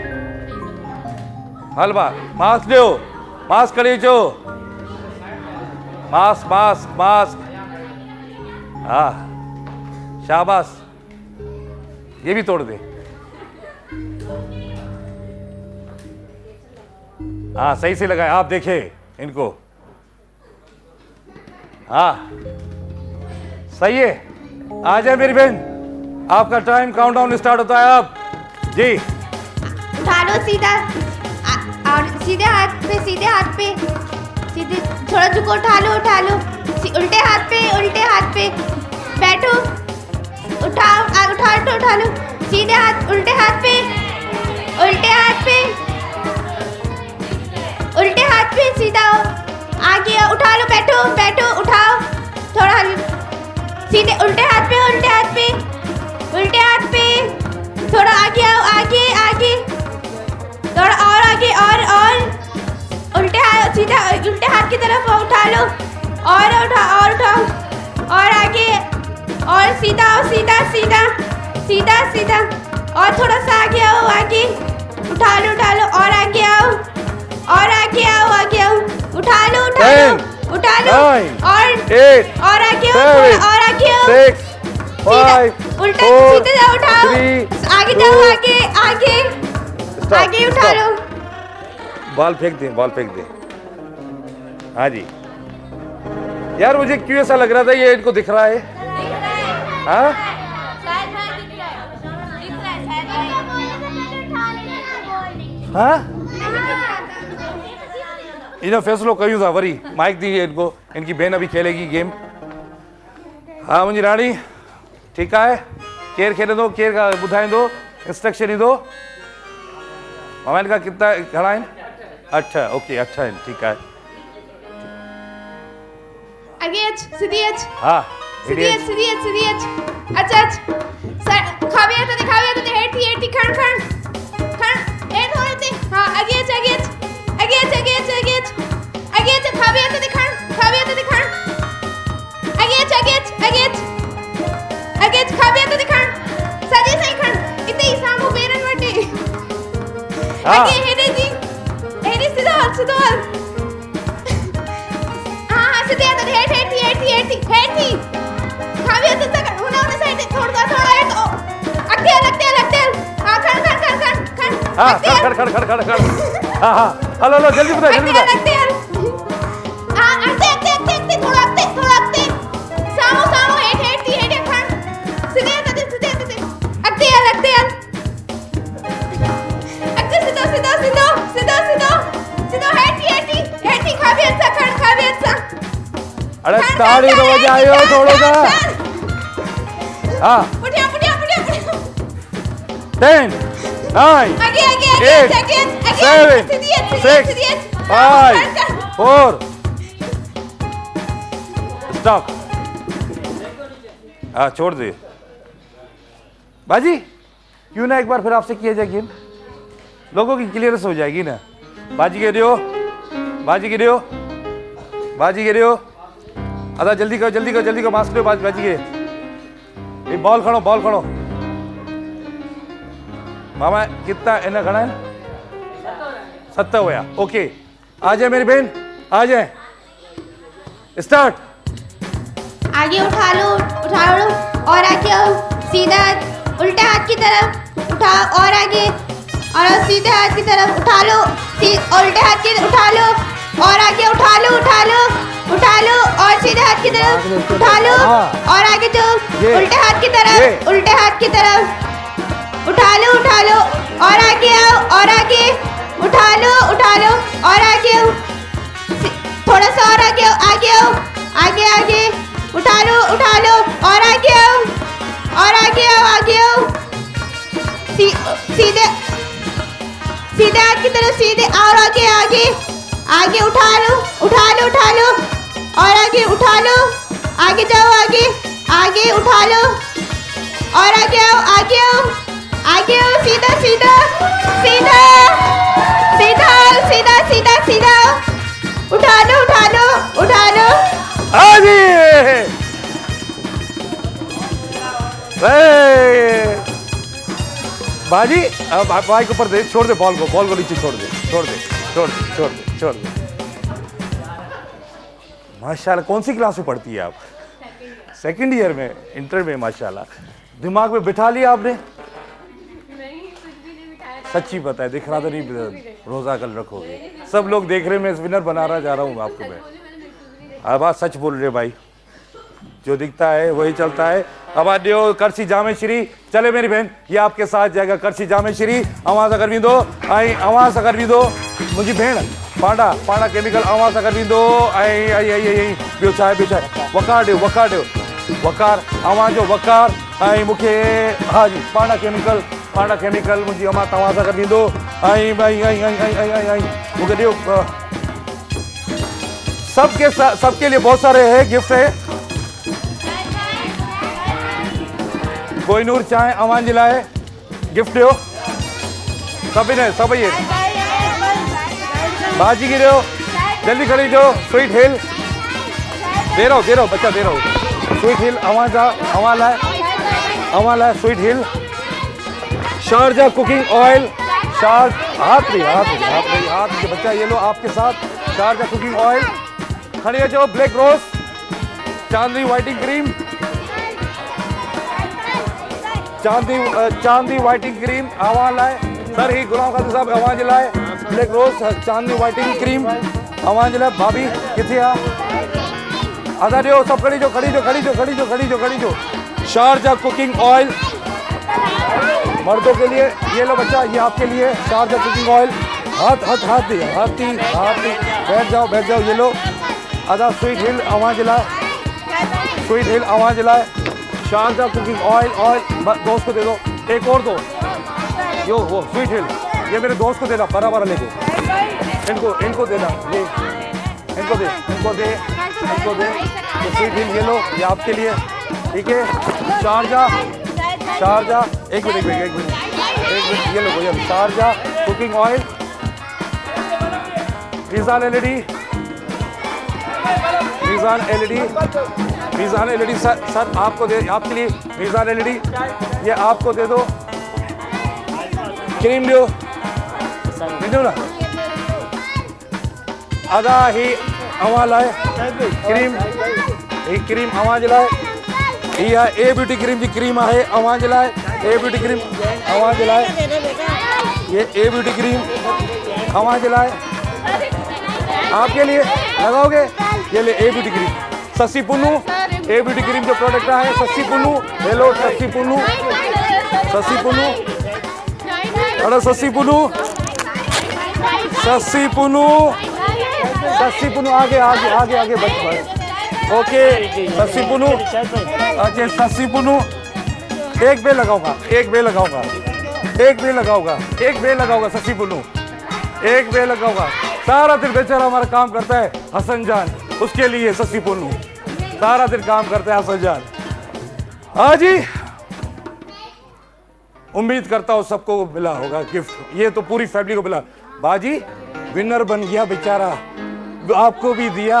हल बा मास्क ॾियो मास्क खणी अचो मास्क हाँ शाबाश ये भी तोड़ दे हाँ सही से लगाए आप देखे इनको हाँ सही है आ जाए मेरी बहन आपका टाइम काउंटडाउन स्टार्ट होता है आप जी उठा लो सीधा और सीधे हाथ पे सीधे थोड़ा झुको उठा लो उल्टे हाथ पे बैठो उठा लो सीधे हाथ उल्टे हाथ पे सीधा आगे उठा लो बैठो उठाओ थोड़ा सीधे उल्टे हाथ पे थोड़ा आगे आओ आगे थोड़ा और आगे और उल्टे हाथ की तरफ उठा लो और उठाओ और आगे और सीधा और थोड़ा सा आगे आओ उठा लो और आगे आओ उठा लो 10 और 8 और आगे आओ 6 5 उल्टा 4 सीधे जाओ उठाओ 3 आगे जाओ 2 आगे उठा लो बॉल फेंक दे हाँ जी यार मुझे क्यों ऐसा लग रहा था ये इनको दिख रहा है हाँ हाँ इन्हें फैसलो कयूं था वरी माइक दी इनको इनकी बहन अभी खेलेगी गेम हाँ मुंहिंजी राणी ठीक है केर खेलंदो केर का ॿुधाईंदो इंस्ट्रक्शन ईंदो मोबाइल का कितना घणा आहिनि 8 ओके 8 आहिनि ठीक है आगे सीधी हाँ सीधी अच्छा खावे तो हेड थी खण हेड होने दे हाँ आगे खावे तो खण हाँ। आगे हेने जी हेने सीधा हाँ सीधे आता हेठी खावी असं सगळं होणार साइड थोड़ा हेट लगते हाँ खड़ हाँ खड़ हाँ हेलो जल्दी बता लगते हाँ अगते थोड़ा अगते सामो हेठी खड़ सीधे अगते लगते सीधा हेठी खावी अच्छा अरे ताड़ी तो बजायो थोड़ा सा हाँ पुटिया 10 9 आगे 8 7 6 5 4 स्टॉप हाँ छोड़ दे बाजी क्यों ना एक बार फिर आपसे किया जाए गेम लोगों की क्लियरेंस हो जाएगी ना बाजी गिर रहे हो अदा जल्दी करो मास्क लो बाजी के बॉल खड़ो मामा कितना इन्हें खड़ा है 70 हुआ ओके आ जाए मेरी बहन आ जाए स्टार्ट आगे उठा लो और आगे आओ सीधा उल्टा हाथ की तरफ उठाओ और आगे और सीधे हाथ की तरफ उठा लो उल्टे हाथ की उठा लो और आगे उठा लो और सीधे हाथ की तरफ उठा लो और आगे जो उल्टे हाथ की तरफ उठा लो और आगे आओ और आगे उठा लो और आगे आओ थोड़ा सा और आगे आओ आगे उठा लो और आगे आओ सीधे हाथ की तरफ सीधे और आगे उठा लो और आगे उठा लो आगे जाओ आगे उठा लो और आगे आओ सीधा उठा लो आजी बाजी अब भाई के ऊपर दे छोड़ दे बॉल को नीचे छोड़ दे माशाल्लाह कौन सी क्लास में पढ़ती है आप सेकंड ईयर में इंटर में माशाल्लाह दिमाग में बिठा लिया आपने सच्ची पता है दिख रहा तो नहीं रोजा कल रखोगे सब लोग देख रहे मैं विनर बना रहा जा रहा हूँ आपको मैं अब आप सच बोल रहे भाई जो दिखता है वही चलता है अब आज करसी जामे श्री चले मेरी बहन ये आपके साथ जाएगा करसी जामे श्री आवाज अगर भी दो आवाज अगर भी दो मुझे भेण पांडा केमिकल आवाज अगर भी दो आई वकार आवाजो वकार आई मुखे हाँ जी पांडा केमिकल मुझे आवाज अगर भी दो आई मुझे दियो सबके लिए बहुत सारे है गिफ्ट है कोहिनूर चाय अवान जे लाइ गिफ्ट ॾियो सभई भाजी गिरियो जल्दी खड़ी दो स्वीट हिल दे रहो बच्चा दे रहो स्वीट हिल अवां लाइ स्वीट हिल शारजा कुकिंग ऑयल हाथ के बच्चा ये लो आपके साथ शारजा कुकिंग ऑयल खड़ी अचो ब्लैक रोज चांदनी वाइटिंग क्रीम चांदी वाइटिंग क्रीम अवां लाइ सर ही गुलाम खातिर साहब अवां जे लाइ ब्लैक रोज चांदी वाइटिंग क्रीम अवां जे लाइ भाभी किथे आहे आधा ॾियो सब खड़ी जो शारजा कुकिंग ऑयल मर्दों के लिए ये लो बच्चा ये आपके लिए शारजा कुकिंग ऑयल हाथ बैठ जाओ ये लो आधा स्वीट हिल अवां जे लाइ शारजा कुकिंग ऑयल दोस्त को दे दो एक और दो यो वो स्वीट हिल ये मेरे दोस्त को देना बराबर लेके इनको देना ये इनको दे तो स्वीट हिल ये लो ये आपके लिए ठीक है शारजा एक मिनट ये लो Sharjah cooking oil Meezan LED sir आपको दे आपके लिए मीज़ान एलईडी ये आपको दे दो क्रीम दो ॾिजो न आधा ही अवां लाइ क्रीम ही क्रीम अवां जे लाइ ही आहे ए ब्यूटी क्रीम जी क्रीम आहे अवां जे लाइ ए ब्यूटी क्रीम अवां जे लाइ ये ए ब्यूटी क्रीम अवां जे लाइ आपके लिए लगाओगे ये ले ए ब्यूटी क्रीम सस्सी पुन्नू ए ब्यूटी क्रीम जो प्रोडक्ट है सस्सी पुन्नू हेलो सस्सी पुन्नू अरे सस्सी पुन्नू आगे आगे आगे आगे बच ओके सस्सी पुन्नू अच्छा सस्सी पुन्नू एक बे लगाऊंगा सस्सी पुन्नू एक बे लगाऊंगा सारा दिन बेचारा हमारा काम करता है हसन जान उसके लिए सस्सी पुन्नू सारा दिन काम करता है हसन जान हाँ जी उम्मीद करता हूँ सबको मिला होगा गिफ्ट ये तो पूरी फैमिली को मिला बाजी विनर बन गया बेचारा आपको भी दिया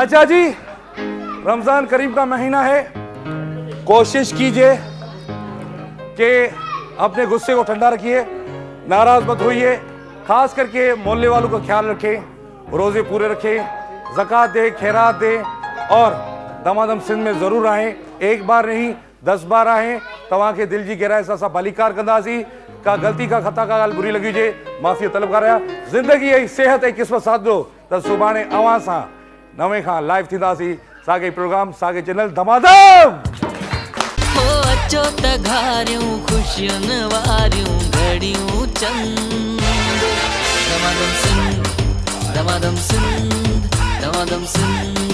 अच्छा जी रमजान करीम का महीना है कोशिश कीजिए कि अपने गुस्से को ठंडा रखिए नाराज मत होइए खास करके मोहल्ले वालों का ख्याल रखें रोजे पूरे रखें ज़कात दे खैरात दे और दमादम सिंध में ज़रूर आएँ एक बार नहीं 10 बार आएँ तव्हां खे दिल जी गहराई सां भलीकार कंदासीं का गलती का खता का ॻाल्हि बुरी लगी हुजे माफ़ी तलब रहा ज़िंदगी ऐं सिहत ऐं क़िस्मत साथ दो त सुभाणे अवां सां 9 खां लाइव थींदासीं साॻे प्रोग्राम साॻे चैनल दमादम हो अचो त घारियूं ख़ुशियुनि वारियूं घड़ियूं चंद दमादम सिंध